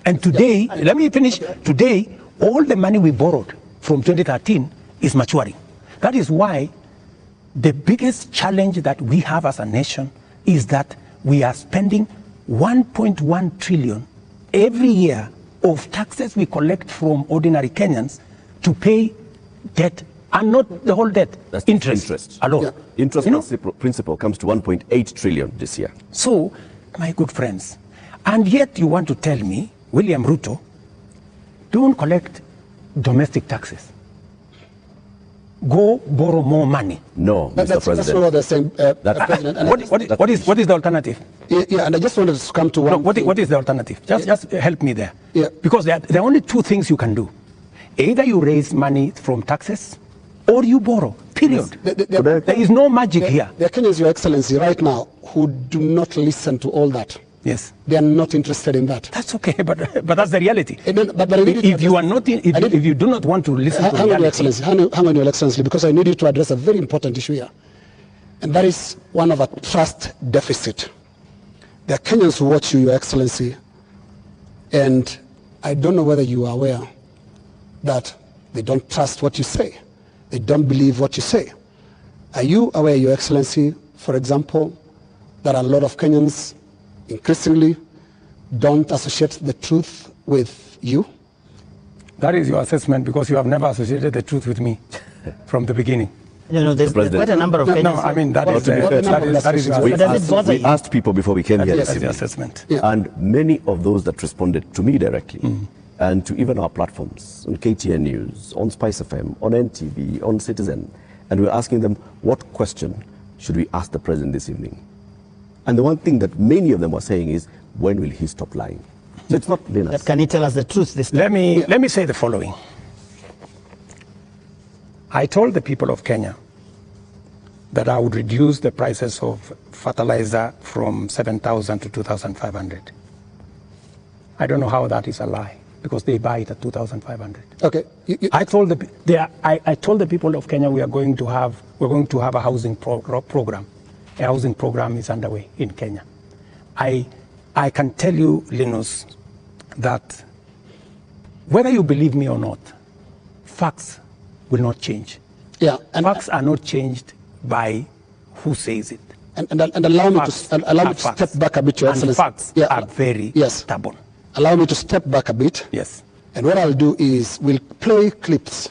And today, let me finish. Today, all the money we borrowed from 2013 is maturing. That is why the biggest challenge that we have as a nation is that we are spending 1.1 trillion every year of taxes we collect from ordinary Kenyans to pay debt, and not the whole debt. That's interest alone. Yeah. Interest principal comes to 1.8 trillion this year. So, my good friends, and yet you want to tell me, William Ruto, don't collect domestic taxes. Go borrow more money. No, Mr. President. That's not what they're saying, President. What is the alternative? Yeah, and I just wanted to come to one. No, what is the alternative? Just help me there. Yeah. Because there are only 2 things you can do. Either you raise money from taxes, or you borrow. Period. There is no magic here. There are Kenyans, Your Excellency, right now, who do not listen to all that. Yes. They are not interested in that. That's okay, but that's the reality. But if you are not, if you do not want to listen to reality. Your Excellency, hang on, Your Excellency, because I need you to address a very important issue here, and that is one of a trust deficit. There are Kenyans who watch you, Your Excellency, and I don't know whether you are aware that they don't trust what you say. They don't believe what you say. Are you aware, Your Excellency, for example, that a lot of Kenyans increasingly don't associate the truth with you? That is your assessment, because you have never associated the truth with me from the beginning. You know, there's quite a number of Kenyans. No, I mean, that is your assessment. We asked people before we came here. That is the assessment. Yeah. And many of those that responded to me directly, and to even our platforms, on KTN News, on Spice FM, on NTV, on Citizen, and we're asking them, what question should we ask the president this evening? And the one thing that many of them were saying is, when will he stop lying? So it's not Linus. Can he tell us the truth this time? Let me say the following. I told the people of Kenya that I would reduce the prices of fertilizer from 7,000 to 2,500. I don't know how that is a lie, because they buy it at 2,500. Okay. I told the people of Kenya we're going to have a housing program. A housing program is underway in Kenya. I can tell you, Linus, that whether you believe me or not, facts will not change. Yeah, and facts are not changed by who says it. And allow me to step back a bit, Your Excellency. And facts are very stubborn. Allow me to step back a bit. Yes. And what I'll do is we'll play clips,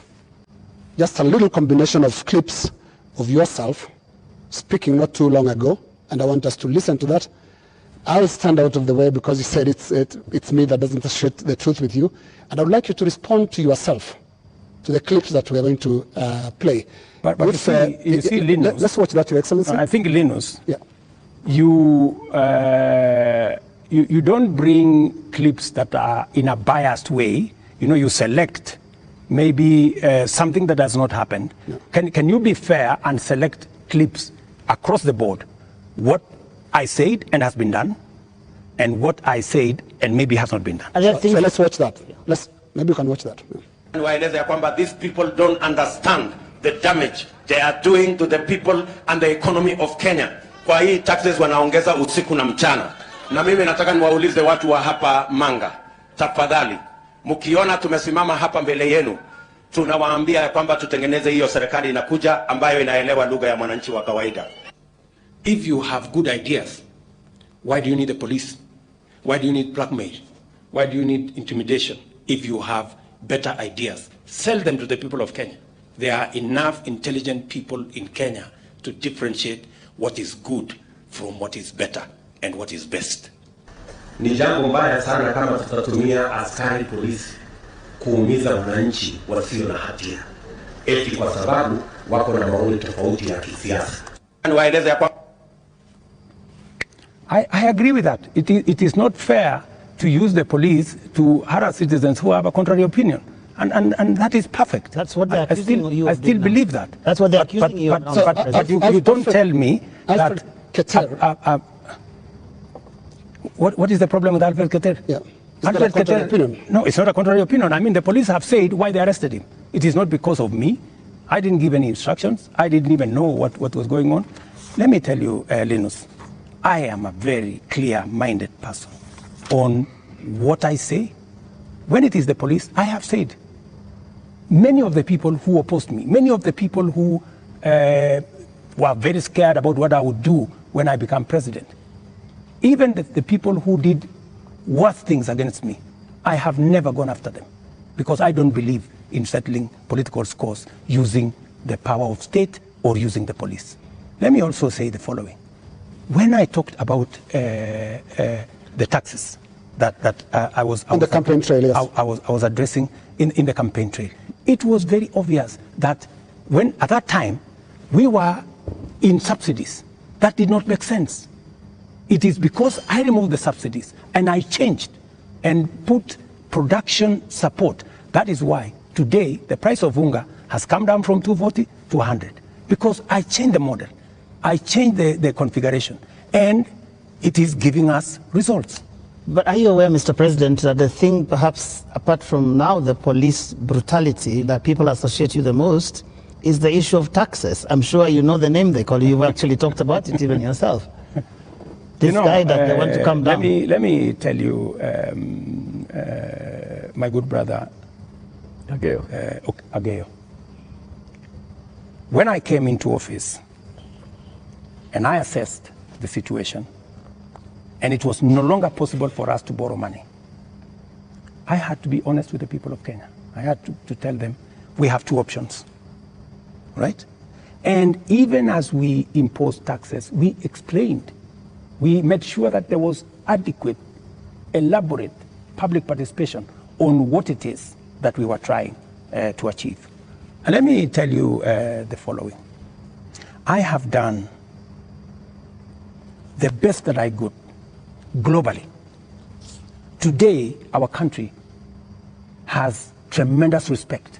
just a little combination of clips of yourself speaking not too long ago, and I want us to listen to that. I'll stand out of the way because you said it's me that doesn't associate the truth with you, and I would like you to respond to yourself, to the clips that we are going to play. But you see, Linus, let's watch that, Your Excellency. I think, Linus, you don't bring clips that are in a biased way. You know, you select maybe something that has not happened. Yeah. Can you be fair and select clips across the board, what I said and has been done, and what I said and maybe has not been done? So let's watch that. Maybe we can watch that. Waeleza ya kwamba these people don't understand the damage they are doing to the people and the economy of Kenya. Kwa hii taxes wanaongeza usiku na mchana. Na mimi nataka niwaulize watu wa hapa Manga, tafadhali, mkiona tumesimama hapa mbele yenu, tunawaambia kwamba tutengeneze hiyo serikali inakuja ambayo inaelewa lugha ya mwananchi wa kawaida. If you have good ideas, why do you need the police? Why do you need blackmail? Why do you need intimidation? If you have better ideas, sell them to the people of Kenya. There are enough intelligent people in Kenya to differentiate what is good from what is better and what is best. Ni jambo mbaya sana kama tutatumia askari polisi kuumiza wananchi wasio na hatia eti kwa sababu wako na maoni tofauti ya kisiasa. Niwaeleze ya kwamba I agree with that. It is not fair to use the police to harass citizens who have a contrary opinion. And that is perfect. That's what they're accusing you of. I still believe that. That's what they're accusing you of. But you don't tell me that... What is the problem with Alfred Keter? Yeah. Alfred Keter, no, it's not a contrary opinion. I mean, the police have said why they arrested him. It is not because of me. I didn't give any instructions. I didn't even know what was going on. Let me tell you, Linus, I am a very clear-minded person on what I say. When it is the police, I have said, many of the people who opposed me, many of the people who were very scared about what I would do when I become president, even the people who did worse things against me, I have never gone after them because I don't believe in settling political scores using the power of state or using the police. Let me also say the following. When I talked about the taxes that I was on the campaign trail, yes. I was addressing in the campaign trail, it was very obvious that when at that time we were in subsidies, that did not make sense. It is because I removed the subsidies and I changed and put production support. That is why today the price of unga has come down from 240 to 100 because I changed the model. I changed the configuration, and it is giving us results. But are you aware, Mr. President, that the thing, perhaps apart from now the police brutality that people associate you the most, is the issue of taxes? I'm sure you know the name they call you. You've actually talked about it even yourself. This guy that they want to come down. Let me tell you, my good brother, Ageo. When I came into office, and I assessed the situation, and it was no longer possible for us to borrow money, I had to be honest with the people of Kenya. I had to tell them, we have two options, right? And even as we imposed taxes, we explained, we made sure that there was adequate, elaborate public participation on what it is that we were trying to achieve. And let me tell you the following. I have done the best that I could globally. Today, our country has tremendous respect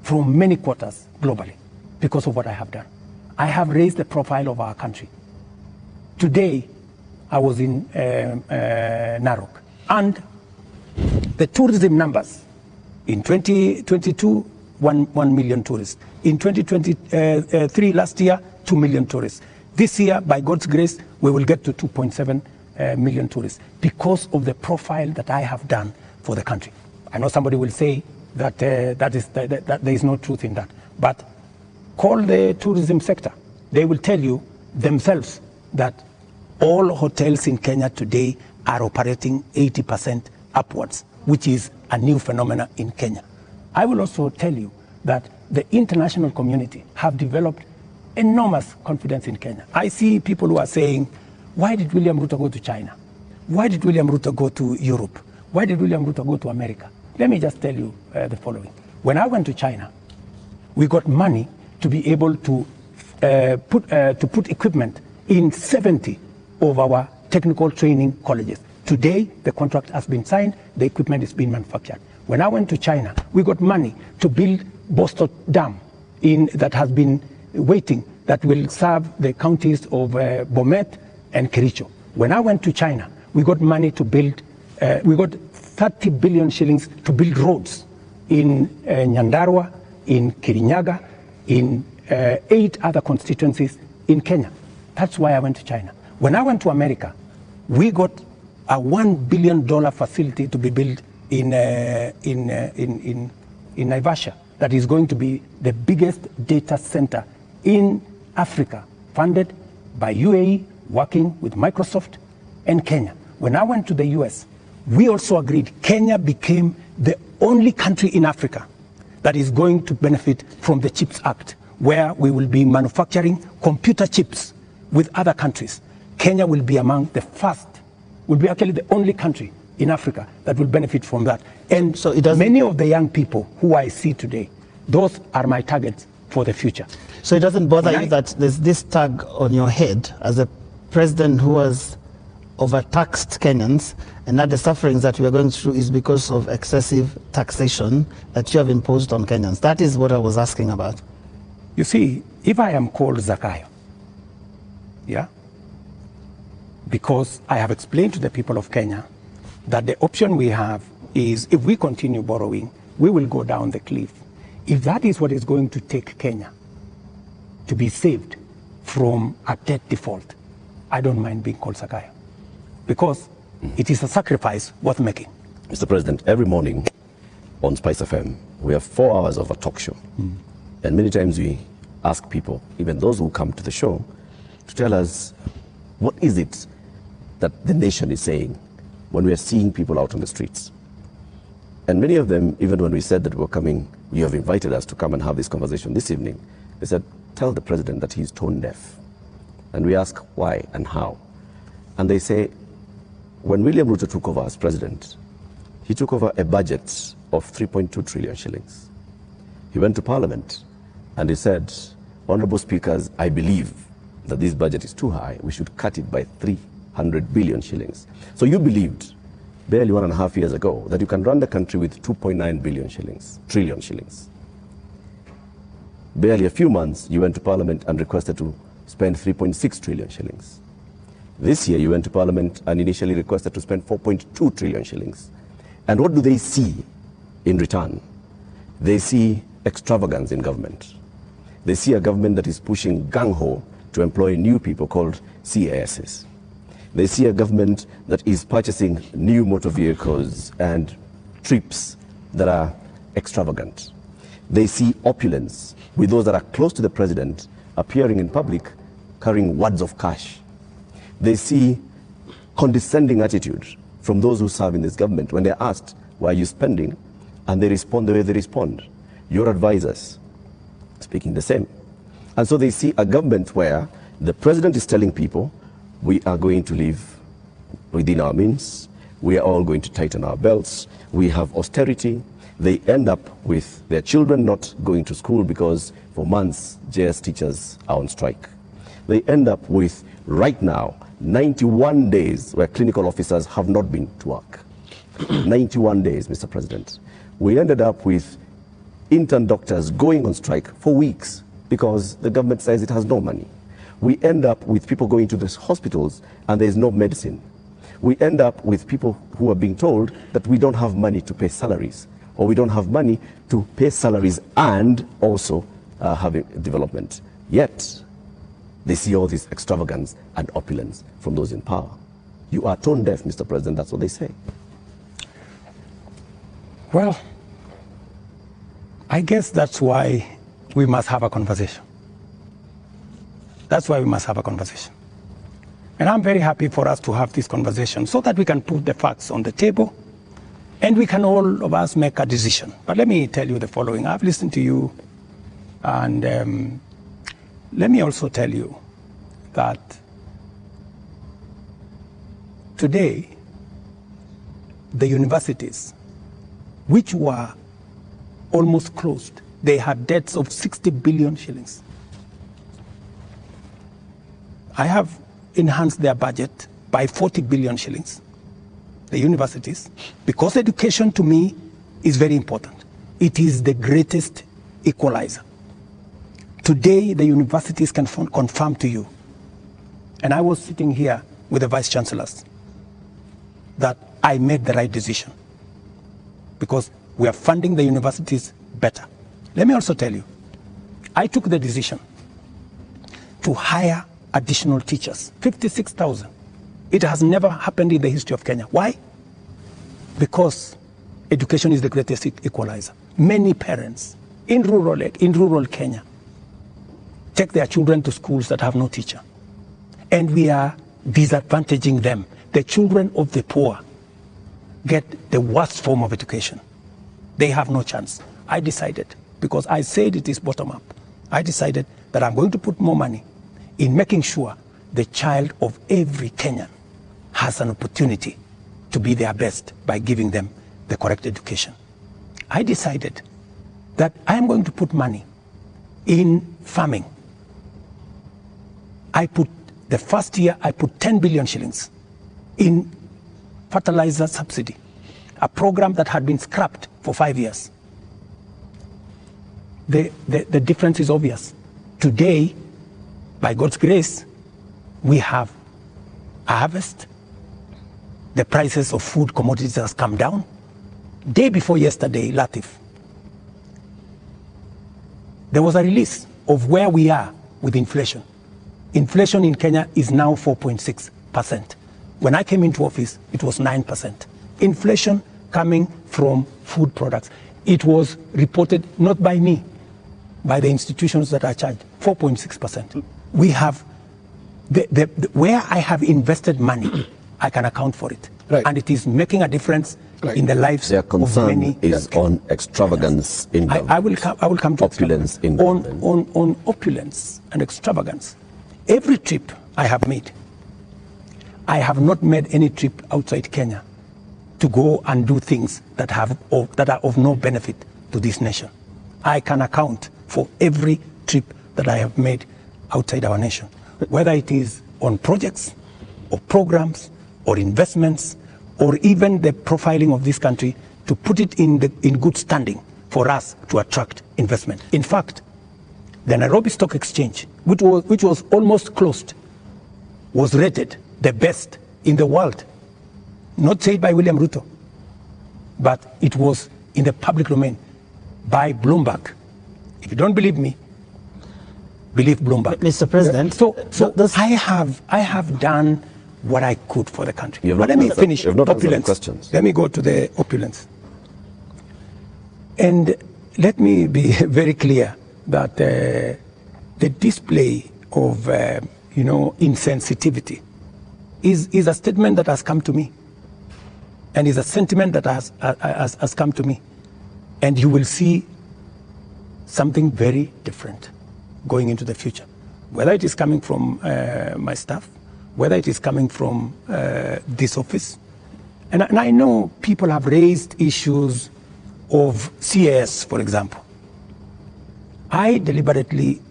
from many quarters globally because of what I have done. I have raised the profile of our country. Today, I was in Narok, and the tourism numbers in 2022, 1 million tourists. In 2023, last year, 2 million tourists. This year, by God's grace, we will get to 2.7 million tourists because of the profile that I have done for the country. I know somebody will say that, that there is no truth in that. But call the tourism sector. They will tell you themselves that all hotels in Kenya today are operating 80% upwards, which is a new phenomenon in Kenya. I will also tell you that the international community have developed enormous confidence in Kenya. I see people who are saying, why did William Ruto go to China? Why did William Ruto go to Europe? Why did William Ruto go to America? Let me just tell you the following. When I went to China, we got money to be able to put equipment in 70 of our technical training colleges. Today, the contract has been signed, the equipment is being manufactured. When I went to China, we got money to build Boston Dam that has been waiting, that will serve the counties of Bomet and Kericho. When I went to China, we got money to build, we got 30 billion shillings to build roads in Nyandarua, in Kirinyaga, in 8 other constituencies in Kenya. That's why I went to China. When I went to America, we got a $1 billion facility to be built in Naivasha that is going to be the biggest data center in Africa, funded by UAE, working with Microsoft and Kenya. When I went to the US, we also agreed Kenya became the only country in Africa that is going to benefit from the CHIPS Act, where we will be manufacturing computer chips with other countries. Kenya will be among the first, will be actually the only country in Africa that will benefit from that. And so many of the young people who I see today, those are my targets for the future. So it doesn't bother you that there's this tag on your head as a president who has overtaxed Kenyans, and that the sufferings that we are going through is because of excessive taxation that you have imposed on Kenyans? That is what I was asking about. You see, if I am called Zakayo, yeah, because I have explained to the people of Kenya that the option we have is, if we continue borrowing, we will go down the cliff. If that is what is going to take Kenya to be saved from a debt default, I don't mind being called Zakayo, because it is a sacrifice worth making. Mr. President, every morning on Spice FM, we have 4 hours of a talk show. And many times we ask people, even those who come to the show, to tell us what is it that the nation is saying when we are seeing people out on the streets. And many of them, even when we said that we're coming, you have invited us to come and have this conversation this evening, they said, tell the president that he's tone deaf. And we ask why and how. And they say, when William Ruto took over as president, he took over a budget of 3.2 trillion shillings. He went to Parliament and he said, Honorable Speakers, I believe that this budget is too high. We should cut it by 300 billion shillings. So you believed, barely 1.5 years ago, that you can run the country with 2.9 trillion shillings. Barely a few months, you went to Parliament and requested to spend 3.6 trillion shillings. This year, you went to Parliament and initially requested to spend 4.2 trillion shillings. And what do they see in return? They see extravagance in government. They see a government that is pushing gung-ho to employ new people called CASs. They see a government that is purchasing new motor vehicles and trips that are extravagant. They see opulence with those that are close to the president appearing in public carrying wads of cash. They see condescending attitude from those who serve in this government when they're asked, why are you spending? And they respond the way they respond. Your advisors speaking the same. And so they see a government where the president is telling people, we are going to live within our means. We are all going to tighten our belts. We have austerity. They end up with their children not going to school because for months, JS teachers are on strike. They end up with, right now, 91 days where clinical officers have not been to work. 91 days, Mr. President. We ended up with intern doctors going on strike for weeks because the government says it has no money. We end up with people going to the hospitals and there's no medicine. We end up with people who are being told that we don't have money to pay salaries, or we don't have money to pay salaries and also having development. Yet, they see all this extravagance and opulence from those in power. You are tone deaf, Mr. President, that's what they say. Well, I guess that's why we must have a conversation. That's why we must have a conversation. And I'm very happy for us to have this conversation so that we can put the facts on the table and we can all of us make a decision. But let me tell you the following. I've listened to you, and let me also tell you that today the universities, which were almost closed, they had debts of 60 billion shillings. I have enhanced their budget by 40 billion shillings, the universities, because education to me is very important. It is the greatest equalizer. Today, the universities can confirm to you, and I was sitting here with the vice chancellors, that I made the right decision because we are funding the universities better. Let me also tell you, I took the decision to hire additional teachers, 56,000. It has never happened in the history of Kenya. Why? Because education is the greatest equalizer. Many parents in rural Kenya take their children to schools that have no teacher. And we are disadvantaging them. The children of the poor get the worst form of education. They have no chance. I decided, because I said it is bottom up, I decided that I'm going to put more money in making sure the child of every Kenyan has an opportunity to be their best by giving them the correct education. I decided that I'm going to put money in farming. The first year, I put 10 billion shillings in fertilizer subsidy, a program that had been scrapped for 5 years. The difference is obvious. Today, by God's grace, we have a harvest. The prices of food commodities has come down. Day before yesterday, Latif, there was a release of where we are with inflation. Inflation in Kenya is now 4.6%. When I came into office, it was 9%. Inflation coming from food products. It was reported not by me, by the institutions that are charged, 4.6%. We have, where I have invested money, I can account for it. Right. And it is making a difference in the lives Their of concern many. is on extravagance in government. I will come to opulence in government. on opulence and extravagance. Every trip I have made, I have not made any trip outside Kenya to go and do things that are of no benefit to this nation. I can account for every trip that I have made outside our nation, whether it is on projects or programs or investments or even the profiling of this country to put it in good standing for us to attract investment. In fact, the Nairobi Stock Exchange, which was almost closed, was rated the best in the world. Not said by William Ruto, but it was in the public domain by Bloomberg. If you don't believe me, believe Bloomberg. Mr. President, So I have done what I could for the country. But let me finish opulence. Questions. Let me go to the opulence. And let me be very clear that the display of insensitivity is a statement that has come to me, and is a sentiment that has come to me, and you will see something very different going into the future, whether it is coming from my staff, whether it is coming from this office. And I know people have raised issues of CAS, for example. I deliberately,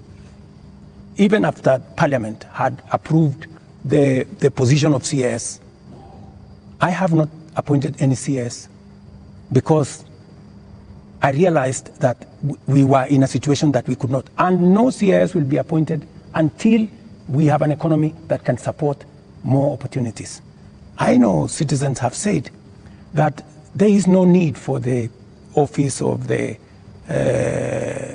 even after Parliament had approved the position of CAS, I have not appointed any CAS because I realized that we were in a situation that we could not. And no CAS will be appointed until we have an economy that can support more opportunities. I know citizens have said that there is no need for the office of the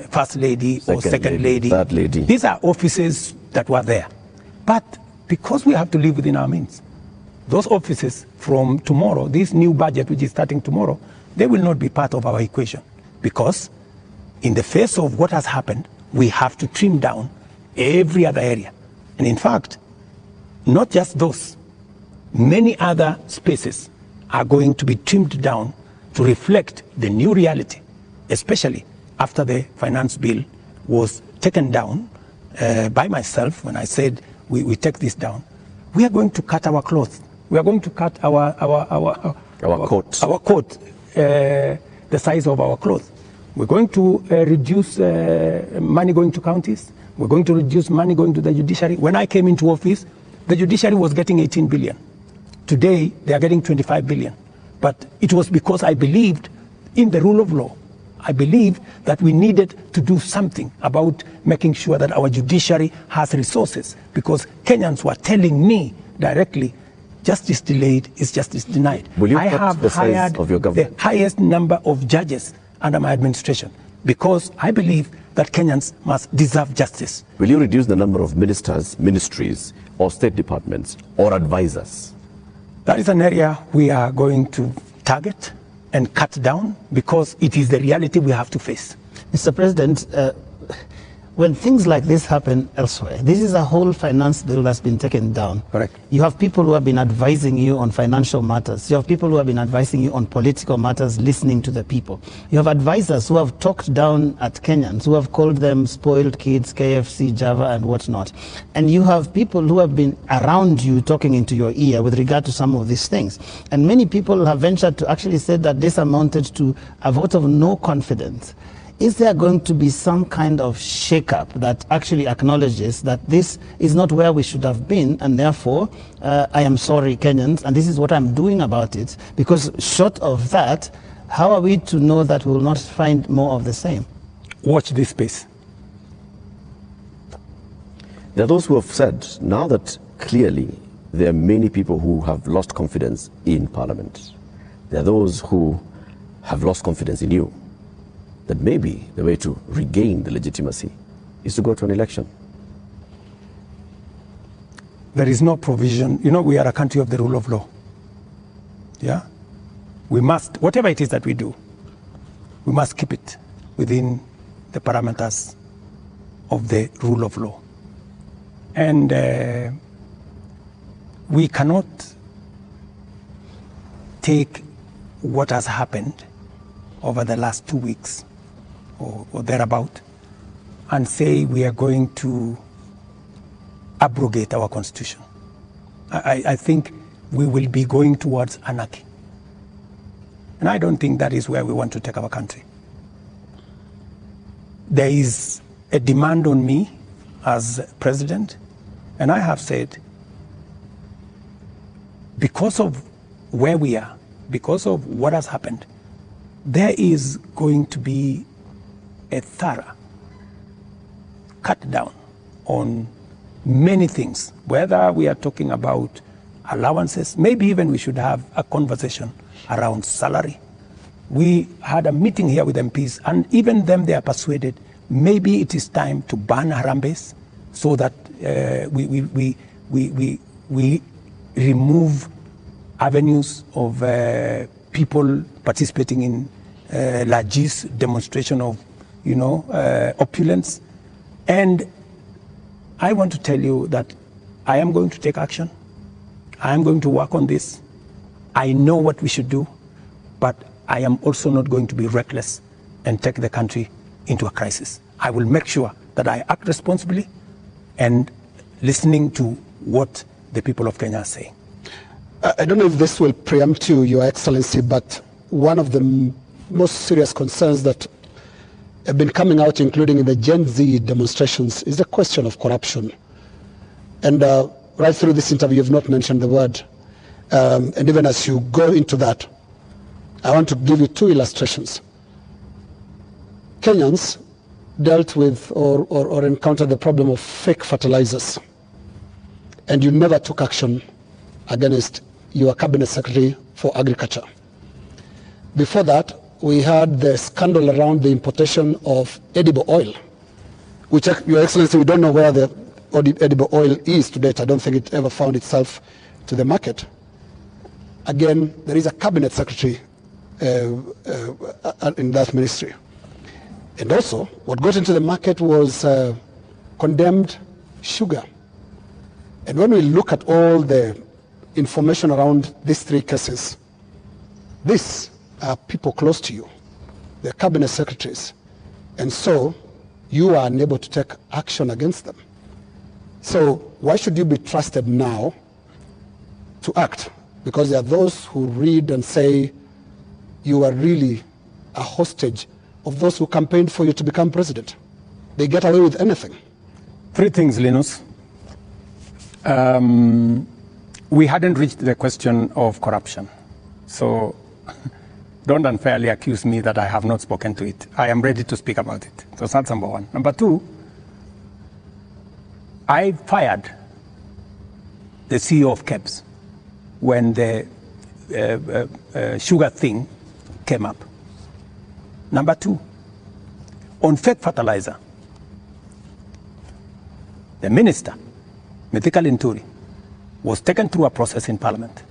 First Lady or Second Lady. Third Lady. These are offices that were there. But because we have to live within our means, those offices from tomorrow, this new budget which is starting tomorrow, they will not be part of our equation. Because in the face of what has happened, we have to trim down every other area. And in fact, not just those, many other spaces are going to be trimmed down to reflect the new reality, especially after the finance bill was taken down by myself. When I said we take this down, we are going to cut our clothes. We are going to cut our coat, the size of our clothes. We're going to reduce money going to counties. We're going to reduce money going to the judiciary. When I came into office, the judiciary was getting 18 billion. Today, they are getting 25 billion. But it was because I believed in the rule of law. I believed that we needed to do something about making sure that our judiciary has resources, because Kenyans were telling me directly, justice delayed is justice denied. Will you I cut have the size hired of your government? the highest number of judges under my administration, because I believe that Kenyans must deserve justice. Will you reduce the number of ministers, ministries, or state departments, or advisors? That is an area we are going to target and cut down, because it is the reality we have to face. Mr. President, when things like this happen elsewhere, this is a whole finance bill that's been taken down. Correct. You have people who have been advising you on financial matters. You have people who have been advising you on political matters, listening to the people. You have advisors who have talked down at Kenyans, who have called them spoiled kids, KFC, Java, and whatnot. And you have people who have been around you talking into your ear with regard to some of these things. And many people have ventured to actually say that this amounted to a vote of no confidence is there going to be some kind of shake-up that actually acknowledges that this is not where we should have been, and therefore, I am sorry, Kenyans, and this is what I'm doing about it? Because short of that, how are we to know that we will not find more of the same? Watch this space. There are those who have said, now that clearly there are many people who have lost confidence in Parliament, there are those who have lost confidence in you, that maybe the way to regain the legitimacy is to go to an election. There is no provision. You know, we are a country of the rule of law. Yeah? We must, whatever it is that we do, we must keep it within the parameters of the rule of law. And we cannot take what has happened over the last 2 weeks or thereabout and say we are going to abrogate our constitution. I think we will be going towards anarchy. And I don't think that is where we want to take our country. There is a demand on me as president, and I have said, because of where we are, because of what has happened, there is going to be a thorough cut down on many things, whether we are talking about allowances, maybe even we should have a conversation around salary. We had a meeting here with MPs, and even them, they are persuaded maybe it is time to ban Harambes so that we remove avenues of people participating in largesse demonstration of, opulence. And I want to tell you that I am going to take action. I am going to work on this. I know what we should do, but I am also not going to be reckless and take the country into a crisis. I will make sure that I act responsibly and listening to what the people of Kenya are saying. I don't know if this will preempt you, Your Excellency, but one of the most serious concerns that have been coming out, including in the Gen Z demonstrations, is the question of corruption. And right through this interview, you've not mentioned the word. And even as you go into that, I want to give you two illustrations. Kenyans dealt with or encountered the problem of fake fertilizers, and you never took action against your cabinet secretary for agriculture. Before that, we had the scandal around the importation of edible oil, which, Your Excellency, we don't know where the edible oil is to date. I don't think it ever found itself to the market. Again, there is a cabinet secretary in that ministry. And also, what got into the market was condemned sugar. And when we look at all the information around these three cases, these are people close to you. They're cabinet secretaries. And so, you are unable to take action against them. So, why should you be trusted now to act? Because there are those who read and say you are really a hostage of those who campaigned for you to become president. They get away with anything. Three things, Linus. We hadn't reached the question of corruption. So don't unfairly accuse me that I have not spoken to it. I am ready to speak about it. So that's number one. Number two, I fired the CEO of KEBS when the sugar thing came up. Number two, on fake fertilizer, the minister, Mithika Linturi, was taken through a process in Parliament.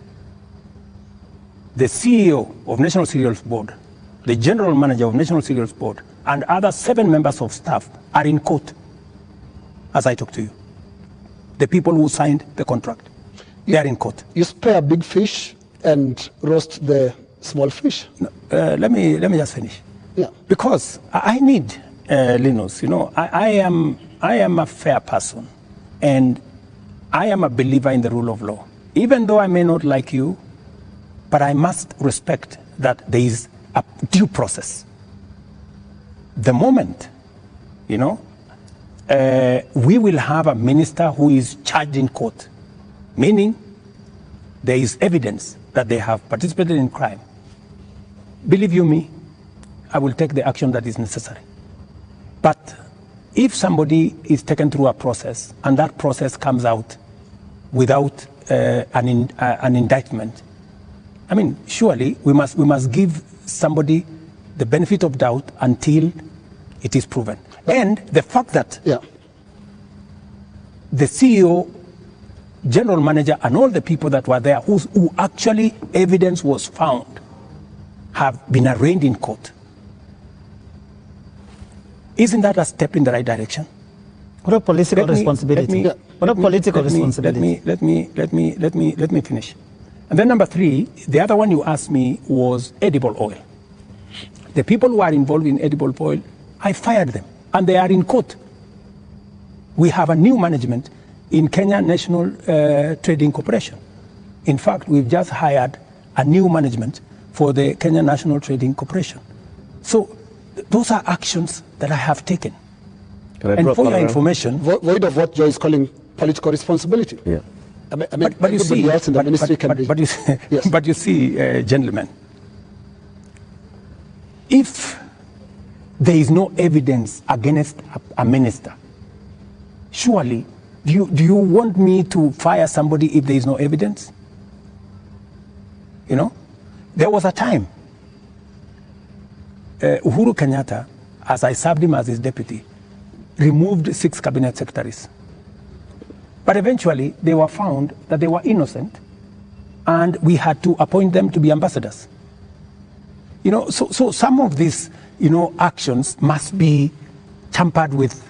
The CEO of National Cereals Board, the General Manager of National Cereals Board, and other 7 members of staff are in court as I talk to you. The people who signed the contract, they are in court. You spare big fish and roast the small fish. No, let me just finish. Yeah. Because I need, Linus, I am a fair person, and I am a believer in the rule of law. Even though I may not like you, but I must respect that there is a due process. the moment, you know, we will have a minister who is charged in court, meaning there is evidence that they have participated in crime. Believe you me, I will take the action that is necessary. But if somebody is taken through a process and that process comes out without an indictment, I mean, surely we must give somebody the benefit of doubt until it is proven. And the fact that the CEO, general manager, and all the people that were there who actually evidence was found have been arraigned in court. Isn't that a step in the right direction? What a political responsibility. What a political responsibility. Let me finish. And then number 3, the other one you asked me was edible oil. The people who are involved in edible oil, I fired them, and they are in court. We have a new management in Kenya National Trading Corporation. In fact, we've just hired a new management for the Kenya National Trading Corporation. So those are actions that I have taken. And for your information, void of what Joe is calling political responsibility. Yeah. But you see, gentlemen, if there is no evidence against a minister, surely, do you want me to fire somebody if there is no evidence? You know, there was a time, Uhuru Kenyatta, as I served him as his deputy, removed 6 cabinet secretaries. But eventually, they were found that they were innocent, and we had to appoint them to be ambassadors. You know, so some of these, you know, actions must be tampered with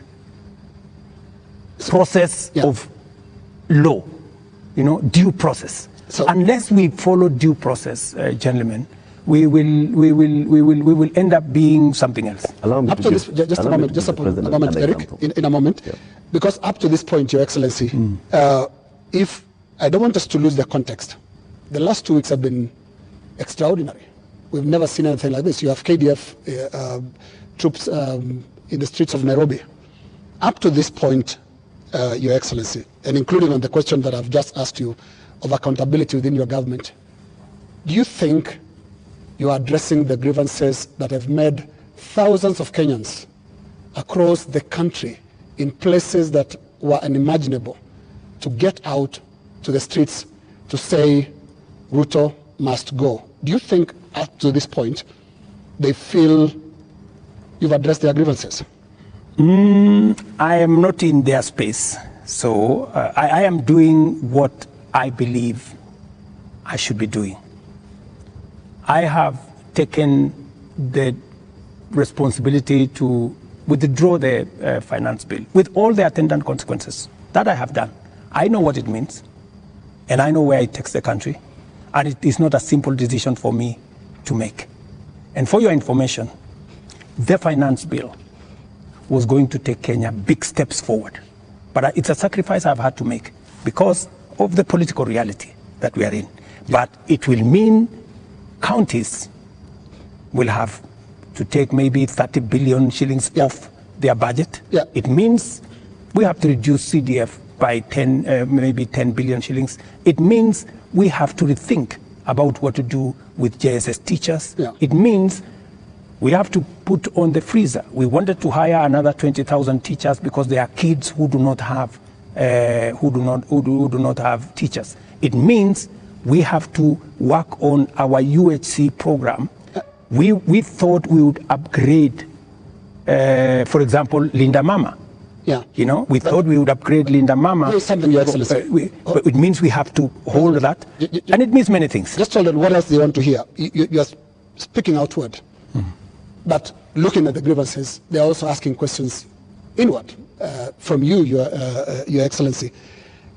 process of law, you know, due process. So unless we follow due process, gentlemen, we will end up being something else. Up to this, just a moment, Eric, in a moment, because up to this point, Your Excellency, if I don't want us to lose the context, the last 2 weeks have been extraordinary. We've never seen anything like this. You have KDF troops in the streets of Nairobi. Up to this point, Your Excellency, and including on the question that I've just asked you of accountability within your government, do you think you are addressing the grievances that have made thousands of Kenyans across the country in places that were unimaginable to get out to the streets to say Ruto must go? Do you think up to this point they feel you've addressed their grievances? I am not in their space, so I am doing what I believe I should be doing. I have taken the responsibility to withdraw the finance bill with all the attendant consequences. That I have done. I know what it means, and I know where it takes the country, and it is not a simple decision for me to make. And for your information, the finance bill was going to take Kenya big steps forward. But it's a sacrifice I've had to make because of the political reality that we are in. But it will mean counties will have to take maybe 30 billion shillings off their budget. It means we have to reduce CDF by maybe 10 billion shillings. It means we have to rethink about what to do with JSS teachers. It means we have to put on the freezer. We wanted to hire another 20,000 teachers because there are kids who do not have have teachers. It means we have to work on our UHC program. We thought we would upgrade, for example, Linda Mama. You know, we thought we would upgrade Linda Mama. Something, Your Excellency. But it means we have to hold that, and it means many things. Just tell them what else they want to hear. You are speaking outward. But looking at the grievances, they're also asking questions inward from you, Your Excellency.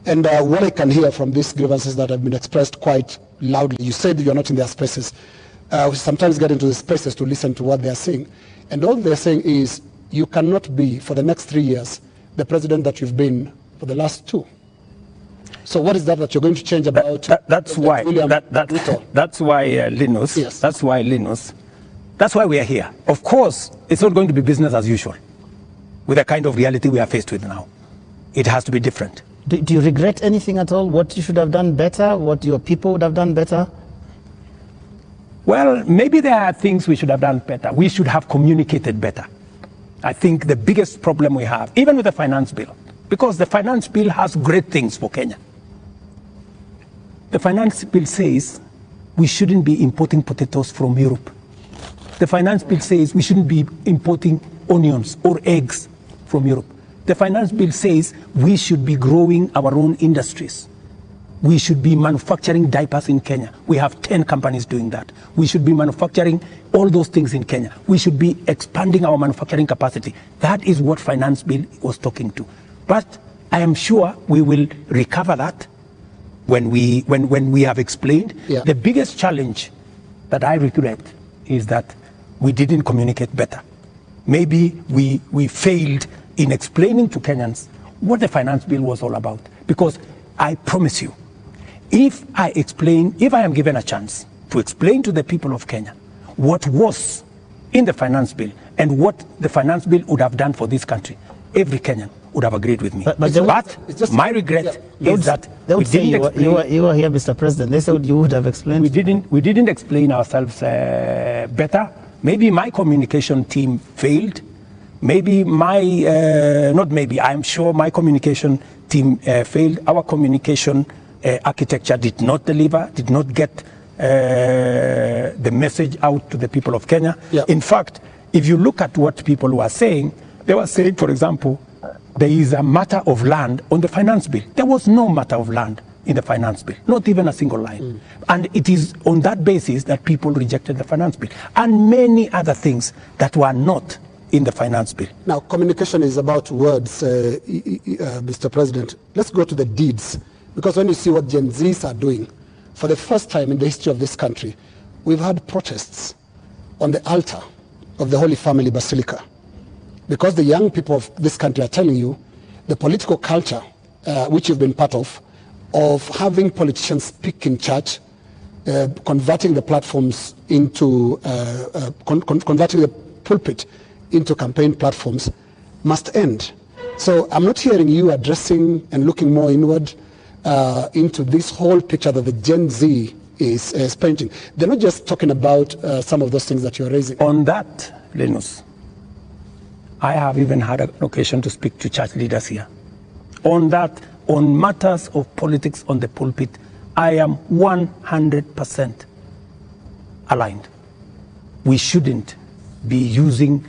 And what I can hear from these grievances that have been expressed quite loudly, you said you're not in their spaces. We sometimes get into the spaces to listen to what they're saying. And all they're saying is, you cannot be, for the next 3 years, the president that you've been for the last 2. So what is that you're going to change about? That's why, Linus, that's why, Linus, That's why we are here. Of course, it's not going to be business as usual with the kind of reality we are faced with now. It has to be different. Do you regret anything at all? What you should have done better? What your people would have done better? Well, maybe there are things we should have done better. We should have communicated better. I think the biggest problem we have, even with the finance bill, because the finance bill has great things for Kenya. The finance bill says we shouldn't be importing potatoes from Europe. The finance bill says we shouldn't be importing onions or eggs from Europe. The finance bill says we should be growing our own industries. We should be manufacturing diapers in Kenya. We have 10 companies doing that. We should be manufacturing all those things in Kenya. We should be expanding our manufacturing capacity. That is what finance bill was talking to. But I am sure we will recover that when we have explained. Yeah. The biggest challenge that I regret is that we didn't communicate better. Maybe we failed in explaining to Kenyans what the finance bill was all about. Because I promise you, if I am given a chance to explain to the people of Kenya what was in the finance bill and what the finance bill would have done for this country, every Kenyan would have agreed with me. But my regret is that we didn't explain. You were here, Mr. President. They said you would have explained. We didn't explain ourselves better. Maybe my communication team failed. Maybe I'm sure my communication team failed. Our communication architecture did not deliver, did not get the message out to the people of Kenya. Yeah. In fact, if you look at what people were saying, they were saying, for example, there is a matter of land on the finance bill. There was no matter of land in the finance bill, not even a single line. And it is on that basis that people rejected the finance bill and many other things that were not in the finance bill. Now, communication is about words, Mr. President. Let's go to the deeds, because when you see what Gen Zs are doing, for the first time in the history of this country, we've had protests on the altar of the Holy Family Basilica, because the young people of this country are telling you the political culture, which you've been part of having politicians speak in church, converting the platforms into, converting the pulpit into campaign platforms, must end. So I'm not hearing you addressing and looking more inward into this whole picture that the Gen Z is painting. They're not just talking about some of those things that you're raising. On that, Linus, I have even had an occasion to speak to church leaders here. On that, on matters of politics on the pulpit, I am 100% aligned. We shouldn't be using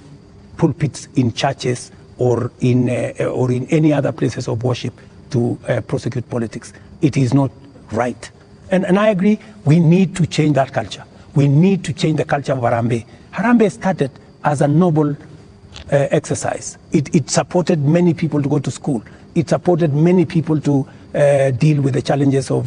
pulpits in churches or in any other places of worship to prosecute politics. It is not right. And I agree, we need to change that culture. We need to change the culture of Harambee. Harambee started as a noble exercise. It supported many people to go to school. It supported many people to deal with the challenges of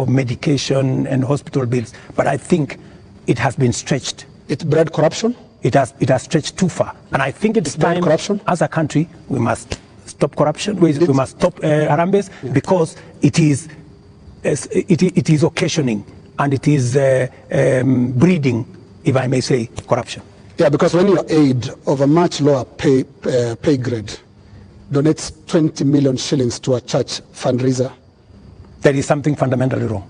medication and hospital bills. But I think it has been stretched. It bred corruption? It has stretched too far. And I think it's time, as a country, we must stop corruption. We must stop Harambees, because it is occasioning and it is breeding, if I may say, corruption. Yeah, because when your aide of a much lower pay grade donates 20 million shillings to a church fundraiser, there is something fundamentally wrong.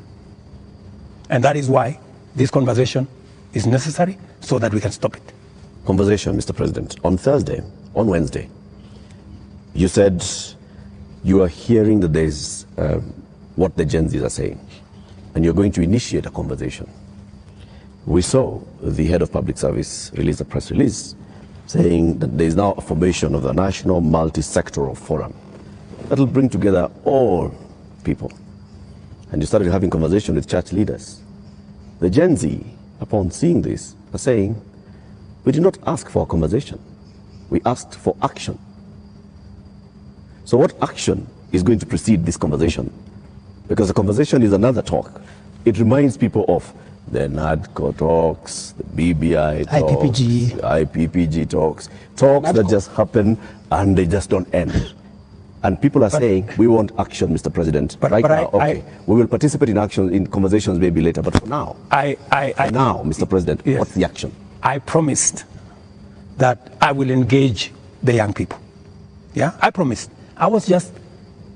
And that is why this conversation is necessary, so that we can stop it. Conversation, Mr. President. On Wednesday, you said you are hearing that there's what the Gen Zs are saying, and you're going to initiate a conversation. We saw the head of public service release a press release saying that there is now a formation of the National Multi-Sectoral Forum that will bring together all people. And you started having conversation with church leaders. The Gen Z, upon seeing this, are saying, we did not ask for a conversation. We asked for action. So what action is going to precede this conversation? Because the conversation is another talk. It reminds people of the NADCO talks, the BBI talks, the IPPG talks that just happen and they just don't end. And people are saying, we want action, Mr. President. We will participate in action, in conversations maybe later, but for now, Mr. President, yes. What's the action? I promised that I will engage the young people. Yeah, I promised. I was just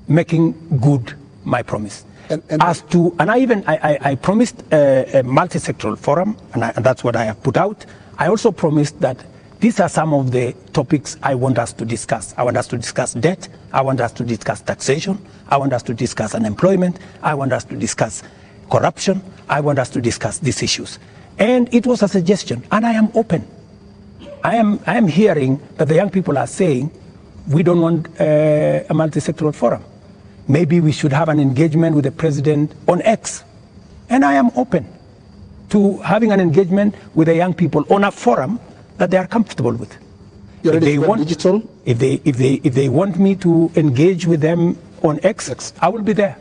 making good my promise. And I promised a multi-sectoral forum, and that's what I have put out. I also promised that these are some of the topics I want us to discuss. I want us to discuss debt. I want us to discuss taxation. I want us to discuss unemployment. I want us to discuss corruption. I want us to discuss these issues. And it was a suggestion, and I am open. I am hearing that the young people are saying, we don't want a multi-sectoral forum. Maybe we should have an engagement with the president on X. And I am open to having an engagement with the young people on a forum that they are comfortable with. If they want digital? If they want me to engage with them on X, I will be there.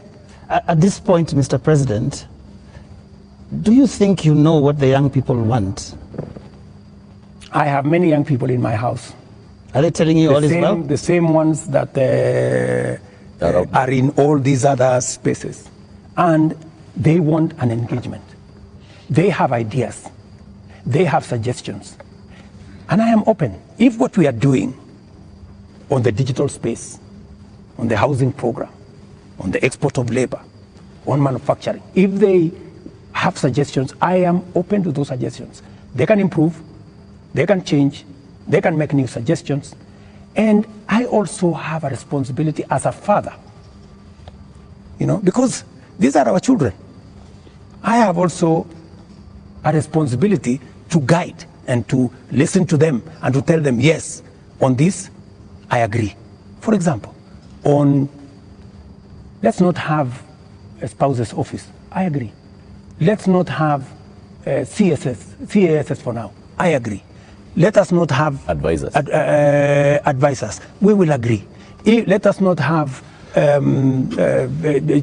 At this point, Mr. President, do you think you know what the young people want? I have many young people in my house. Are they telling you all is well? The same ones that are in all these other spaces. And they want an engagement. They have ideas. They have suggestions. And I am open. If what we are doing on the digital space, on the housing program, on the export of labor, on manufacturing, if they have suggestions, I am open to those suggestions. They can improve, they can change, they can make new suggestions. And I also have a responsibility as a father, because these are our children. I have also a responsibility to guide and to listen to them and to tell them, yes, on this, I agree. For example, let's not have a spouse's office. I agree. Let's not have CASS for now. I agree. Let us not have advisors. Advisors. We will agree. Let us not have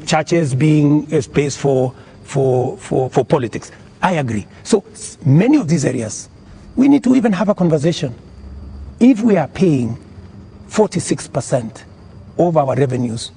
churches being a space for politics. I agree. So many of these areas, we need to even have a conversation. If we are paying 46% of our revenues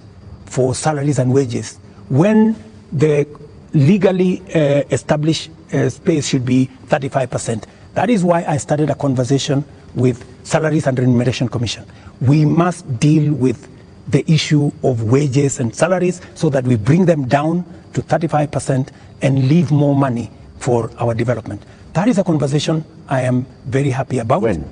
for salaries and wages, when the legally established space should be 35%. That is why I started a conversation with Salaries and Remuneration Commission. We must deal with the issue of wages and salaries so that we bring them down to 35% and leave more money for our development. That is a conversation I am very happy about. When?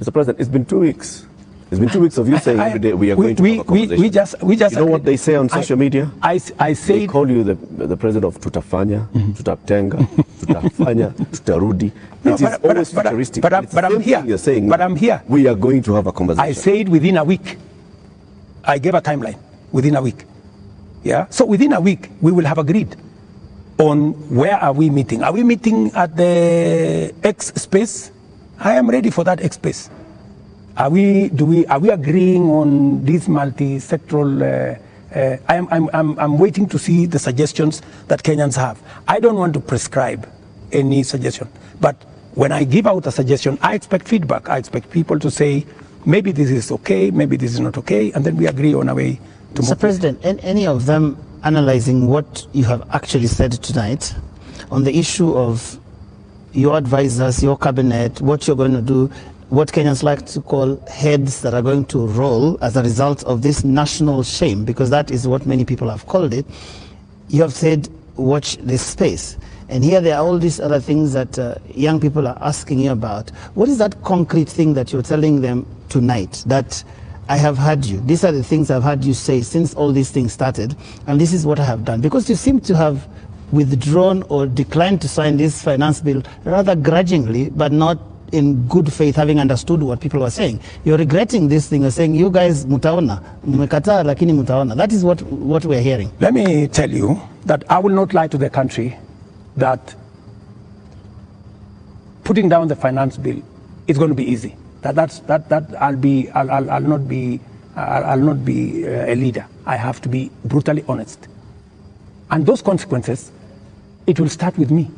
Mr. President, it's been 2 weeks. It's been 2 weeks of you saying every day we are going to have a conversation. We just you know what they say on social media? I say they call you the president of tutafanya, tutatenga, tutafanya, tutarudi. It is always futuristic. But I'm here. You're saying, but I'm here. We are going to have a conversation. I said within a week. I gave a timeline. Within a week. Yeah. So within a week we will have agreed on where are we meeting. Are we meeting at the X space? I am ready for that X space. Are we agreeing on this multi-sectoral? I'm waiting to see the suggestions that Kenyans have. I don't want to prescribe any suggestion, but when I give out a suggestion, I expect feedback. I expect people to say, maybe this is okay, maybe this is not okay, and then we agree on a way to move. Mr. President, any of them analyzing what you have actually said tonight on the issue of your advisors, your cabinet, what you're going to do, what Kenyans like to call heads that are going to roll as a result of this national shame, because that is what many people have called it. You have said, watch this space. And here there are all these other things that young people are asking you about. What is that concrete thing that you're telling them tonight that I have heard you? These are the things I've heard you say since all these things started, and this is what I have done. Because you seem to have withdrawn or declined to sign this finance bill rather grudgingly, but not in good faith, having understood what people were saying. You're regretting this thing. You're saying, you guys mutaona, mmekataa lakini mutaona. That is what we're hearing. Let me tell you that I will not lie to the country that putting down the finance bill is going to be easy. I'll not be a leader. I have to be brutally honest. And those consequences, it will start with me.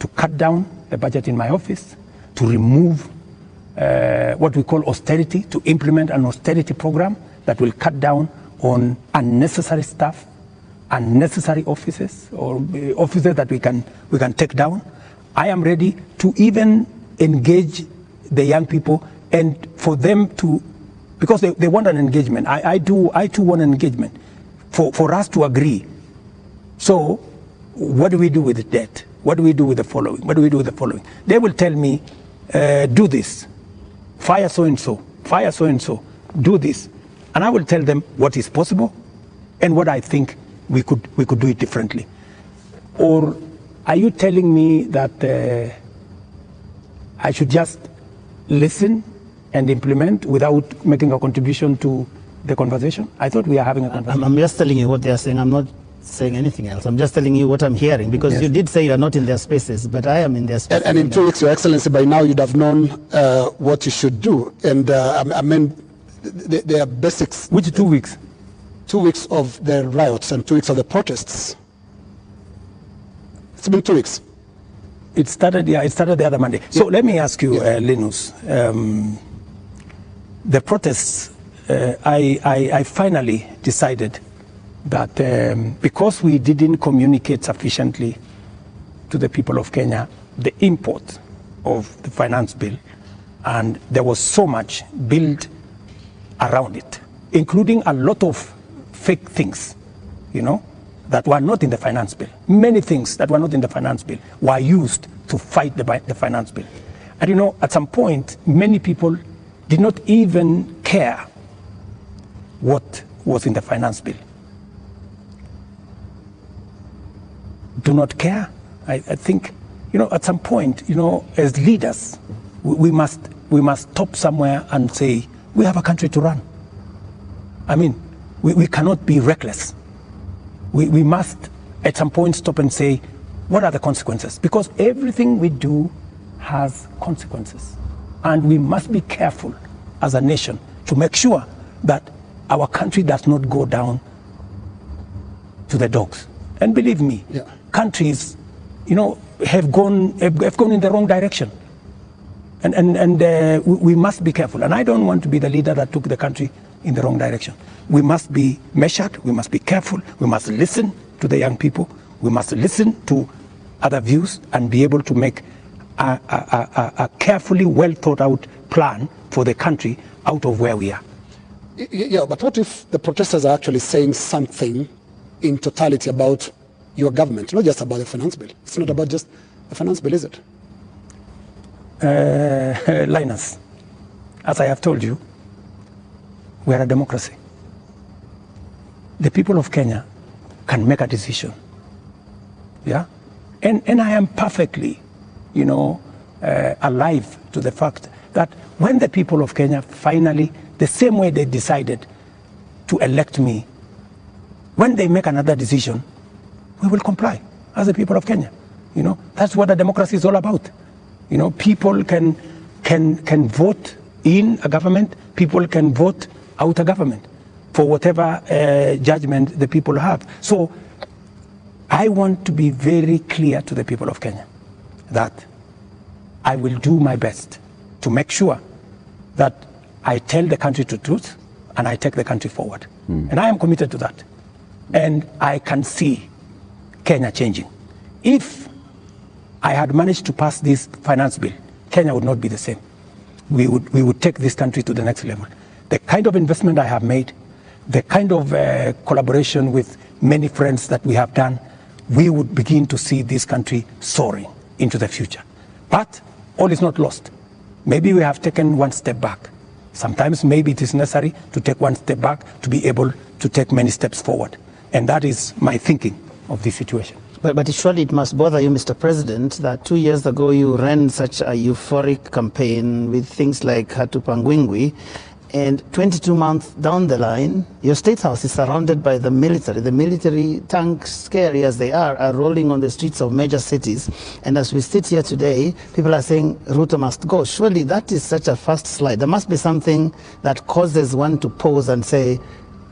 To cut down the budget in my office, to remove what we call austerity, to implement an austerity program that will cut down on unnecessary stuff, unnecessary offices, or offices that we can take down. I am ready to even engage the young people and for them to, because they want an engagement. I too want an engagement for us to agree. So what do we do with the debt? What do we do with the following? What do we do with the following? They will tell me, do this, fire so-and-so, fire so-and-so, do this. And I will tell them what is possible and what I think we could do it differently. Or are you telling me that I should just listen and implement without making a contribution to the conversation? I thought we are having a conversation. I'm just telling you what they are saying. I'm not saying anything else. I'm just telling you what I'm hearing, because yes, you did say you are not in their spaces, but I am in their spaces. And in 2 weeks, Your Excellency, by now you'd have known what you should do. And I mean, there are basics. Which 2 weeks? 2 weeks of the riots and 2 weeks of the protests. It's been 2 weeks. It started the other Monday. So let me ask you, Linus, the protests, I finally decided that because we didn't communicate sufficiently to the people of Kenya the import of the finance bill, and there was so much built around it, including a lot of fake things, you know, that were not in the finance bill. Many things that were not in the finance bill were used to fight the finance bill. And you know, at some point, many people did not even care what was in the finance bill. Do not care. I think, you know, at some point, you know, as leaders, we must stop somewhere and say, we have a country to run. I mean, we cannot be reckless. We must at some point stop and say, what are the consequences? Because everything we do has consequences. And we must be careful as a nation to make sure that our country does not go down to the dogs. And believe me, countries, you know, have gone in the wrong direction. And we must be careful. And I don't want to be the leader that took the country in the wrong direction. We must be measured, we must be careful, we must listen to the young people, we must listen to other views and be able to make a carefully well thought out plan for the country out of where we are. Yeah, but what if the protesters are actually saying something in totality about your government, not just about the finance bill? It's not about just the finance bill, is it? Linus, as I have told you, we are a democracy. The people of Kenya can make a decision. Yeah? And I am perfectly, you know, alive to the fact that when the people of Kenya finally, the same way they decided to elect me, when they make another decision, we will comply as the people of Kenya. You know, that's what a democracy is all about. You know, people can vote in a government, people can vote out a government for whatever judgment the people have. So I want to be very clear to the people of Kenya that I will do my best to make sure that I tell the country the truth and I take the country forward. And I am committed to that. And I can see Kenya changing. If I had managed to pass this finance bill, Kenya would not be the same. We would take this country to the next level. The kind of investment I have made, the kind of collaboration with many friends that we have done, we would begin to see this country soaring into the future. But all is not lost. Maybe we have taken one step back. Sometimes maybe it is necessary to take one step back to be able to take many steps forward. And that is my thinking of this situation. But surely it must bother you, Mr. President, that 2 years ago you ran such a euphoric campaign with things like Hatupangwingwi, and 22 months down the line, your state house is surrounded by the military. The military, tanks, scary as they are rolling on the streets of major cities. And as we sit here today, people are saying Ruto must go. Surely that is such a fast slide. There must be something that causes one to pause and say,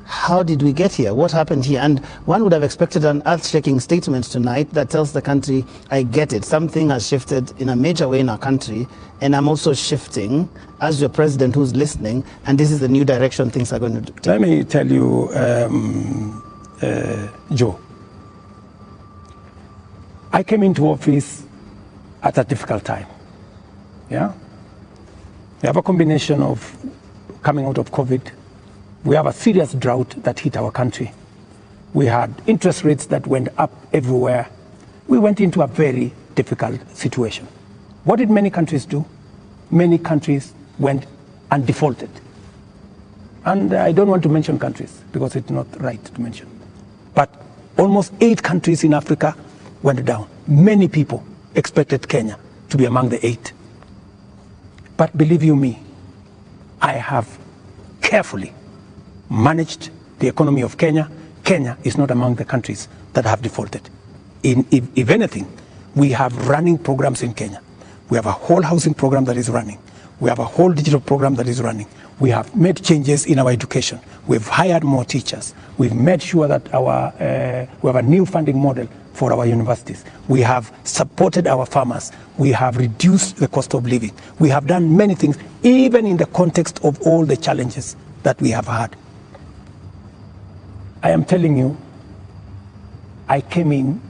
how did we get here? What happened here? And one would have expected an earth-shaking statement tonight that tells the country, I get it. Something has shifted in a major way in our country, and I'm also shifting as your president who's listening, and this is the new direction things are going to take. Let me tell you, Joe, I came into office at a difficult time. Yeah? We have a combination of coming out of COVID. We have a serious drought that hit our country. We had interest rates that went up everywhere. We went into a very difficult situation. What did many countries do? Many countries went and defaulted. And I don't want to mention countries because it's not right to mention. But almost 8 countries in Africa went down. Many people expected Kenya to be among the 8. But believe you me, I have carefully managed the economy of Kenya. Kenya is not among the countries that have defaulted. If anything, we have running programs in Kenya. We have a whole housing program that is running. We have a whole digital program that is running. We have made changes in our education. We've hired more teachers. We've made sure that we have a new funding model for our universities. We have supported our farmers. We have reduced the cost of living. We have done many things, even in the context of all the challenges that we have had. I am telling you, I came in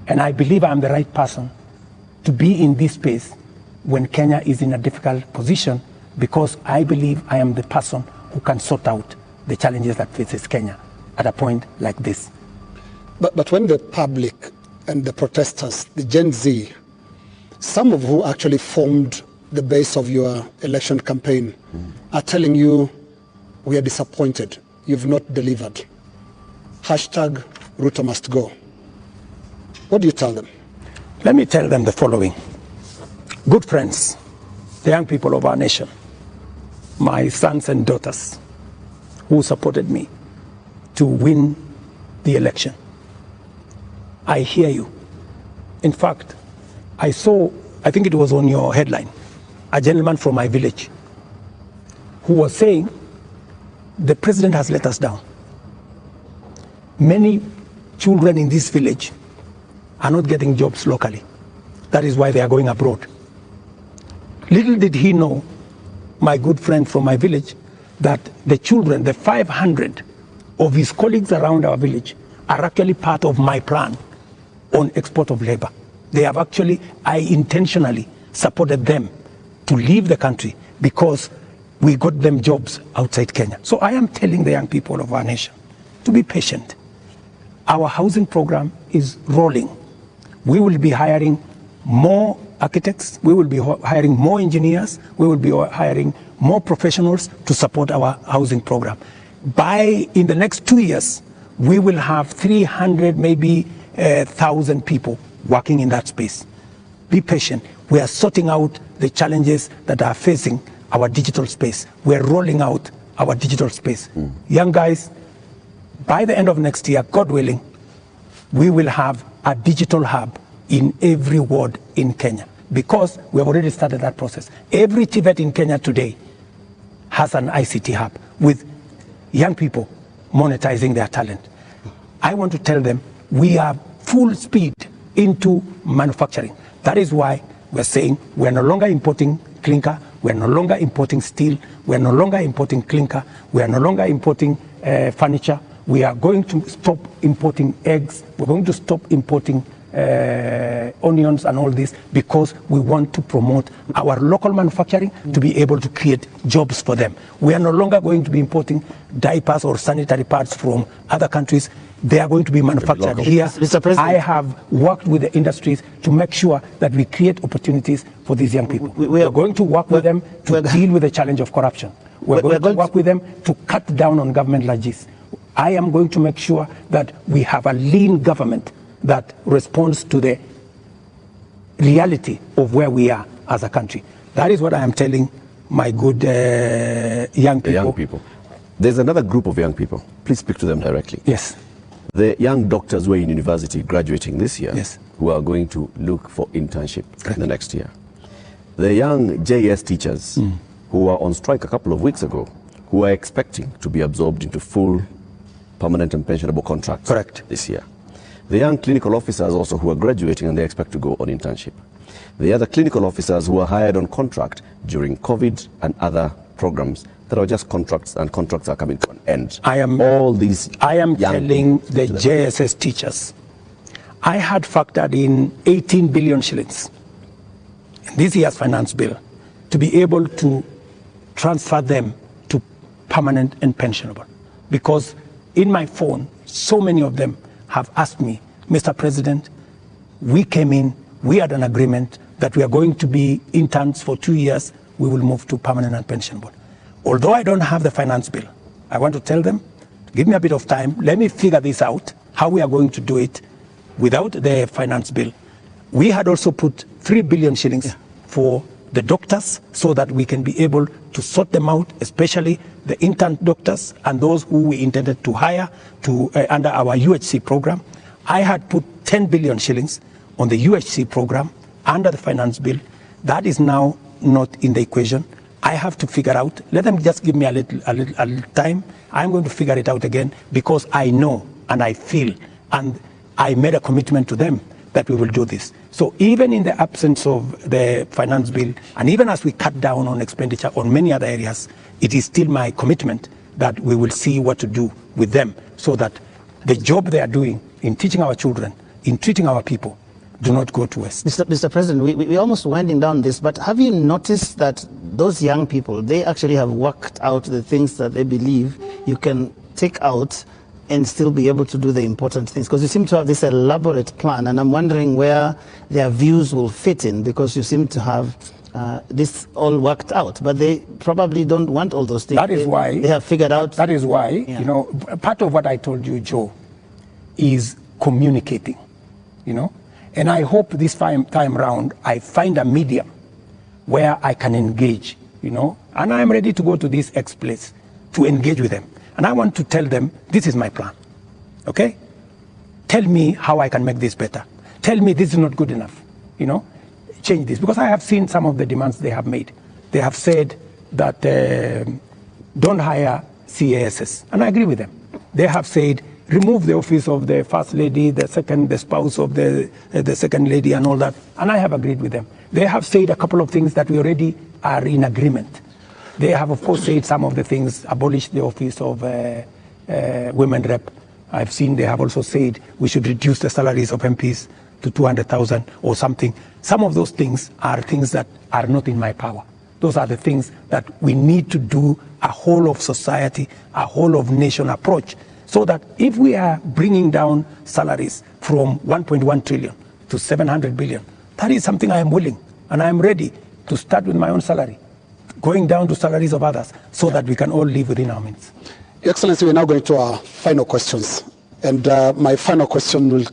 and I believe I'm the right person to be in this space when Kenya is in a difficult position, because I believe I am the person who can sort out the challenges that faces Kenya at a point like this. But when the public and the protesters, the Gen Z, some of who actually formed the base of your election campaign, are telling you, we are disappointed, you've not delivered. Hashtag Ruto must go. What do you tell them? Let me tell them the following. Good friends, the young people of our nation, my sons and daughters who supported me to win the election. I hear you. In fact, I saw, I think it was on your headline, a gentleman from my village who was saying, the president has let us down. Many children in this village are not getting jobs locally. That is why they are going abroad. Little did he know, my good friend from my village, that the children, the 500 of his colleagues around our village, are actually part of my plan on export of labor. They have actually, I intentionally supported them to leave the country because we got them jobs outside Kenya. So I am telling the young people of our nation to be patient. Our housing program is rolling. We will be hiring more architects, we will be hiring more engineers, we will be hiring more professionals to support our housing program. In the next 2 years, we will have 300, maybe 1,000 people working in that space. Be patient. We are sorting out the challenges that are facing our digital space. We are rolling out our digital space. Young guys, by the end of next year, God willing, we will have a digital hub in every ward in Kenya, because we have already started that process. Every TVET in Kenya today has an ICT hub with young people monetizing their talent. I want to tell them we are full speed into manufacturing. That is why we're saying we're no longer importing clinker, we're no longer importing steel, we're no longer importing clinker, we are no longer importing furniture. We are going to stop importing eggs, we're going to stop importing onions and all this, because we want to promote our local manufacturing to be able to create jobs for them. We are no longer going to be importing diapers or sanitary pads from other countries. They are going to be manufactured here. Mr. President, I have worked with the industries to make sure that we create opportunities for these young people. We are going to work with them to deal with the challenge of corruption. We're going to work with them to cut down on government largesse. I am going to make sure that we have a lean government that responds to the reality of where we are as a country. That is what I am telling my good young people. The young people. There's another group of young people. Please speak to them directly. Yes. The young doctors who are in university graduating this year, yes, who are going to look for internship in the next year. The young JS teachers who were on strike a couple of weeks ago, who are expecting to be absorbed into full permanent and pensionable contracts this year. The young clinical officers also who are graduating and they expect to go on internship. The other clinical officers who are hired on contract during COVID and other programs that are just contracts, and contracts are coming to an end. I am telling the JSS teachers, I had factored in 18 billion shillings in this year's finance bill to be able to transfer them to permanent and pensionable. Because in my phone, so many of them have asked me, Mr. President, we came in, we had an agreement that we are going to be interns for 2 years, we will move to permanent and pensionable. Although I don't have the finance bill, I want to tell them, give me a bit of time, let me figure this out, how we are going to do it without the finance bill. We had also put 3 billion shillings for the doctors so that we can be able to sort them out, especially the intern doctors and those who we intended to hire to under our UHC program. I had put 10 billion shillings on the UHC program under the finance bill. That is now not in the equation. I have to figure out, let them just give me a little time. I'm going to figure it out again because I know and I feel and I made a commitment to them that we will do this. So even in the absence of the finance bill, and even as we cut down on expenditure on many other areas, it is still my commitment that we will see what to do with them so that the job they are doing in teaching our children, in treating our people, do not go to waste. Mr. President, we're almost winding down this, but have you noticed that those young people, they actually have worked out the things that they believe you can take out and still be able to do the important things? Because you seem to have this elaborate plan, and I'm wondering where their views will fit in, because you seem to have this all worked out, but they probably don't want all those things. That is why they have figured out. That is why, you know, part of what I told you, Joe, is communicating, you know, and I hope this time round I find a medium where I can engage, you know, and I'm ready to go to this X place to engage with them. And I want to tell them, this is my plan, okay? Tell me how I can make this better. Tell me this is not good enough, you know? Change this. Because I have seen some of the demands they have made. They have said that don't hire CASs, and I agree with them. They have said, remove the office of the first lady, the spouse of the second lady and all that, and I have agreed with them. They have said a couple of things that we already are in agreement. They have, of course, said some of the things, abolish the office of women rep. I've seen they have also said we should reduce the salaries of MPs to 200,000 or something. Some of those things are things that are not in my power. Those are the things that we need to do a whole of society, a whole of nation approach, so that if we are bringing down salaries from 1.1 trillion to 700 billion, that is something I am willing and I am ready to start with my own salary, going down to salaries of others, so that we can all live within our means. Your Excellency, we're now going to our final questions. And my final question will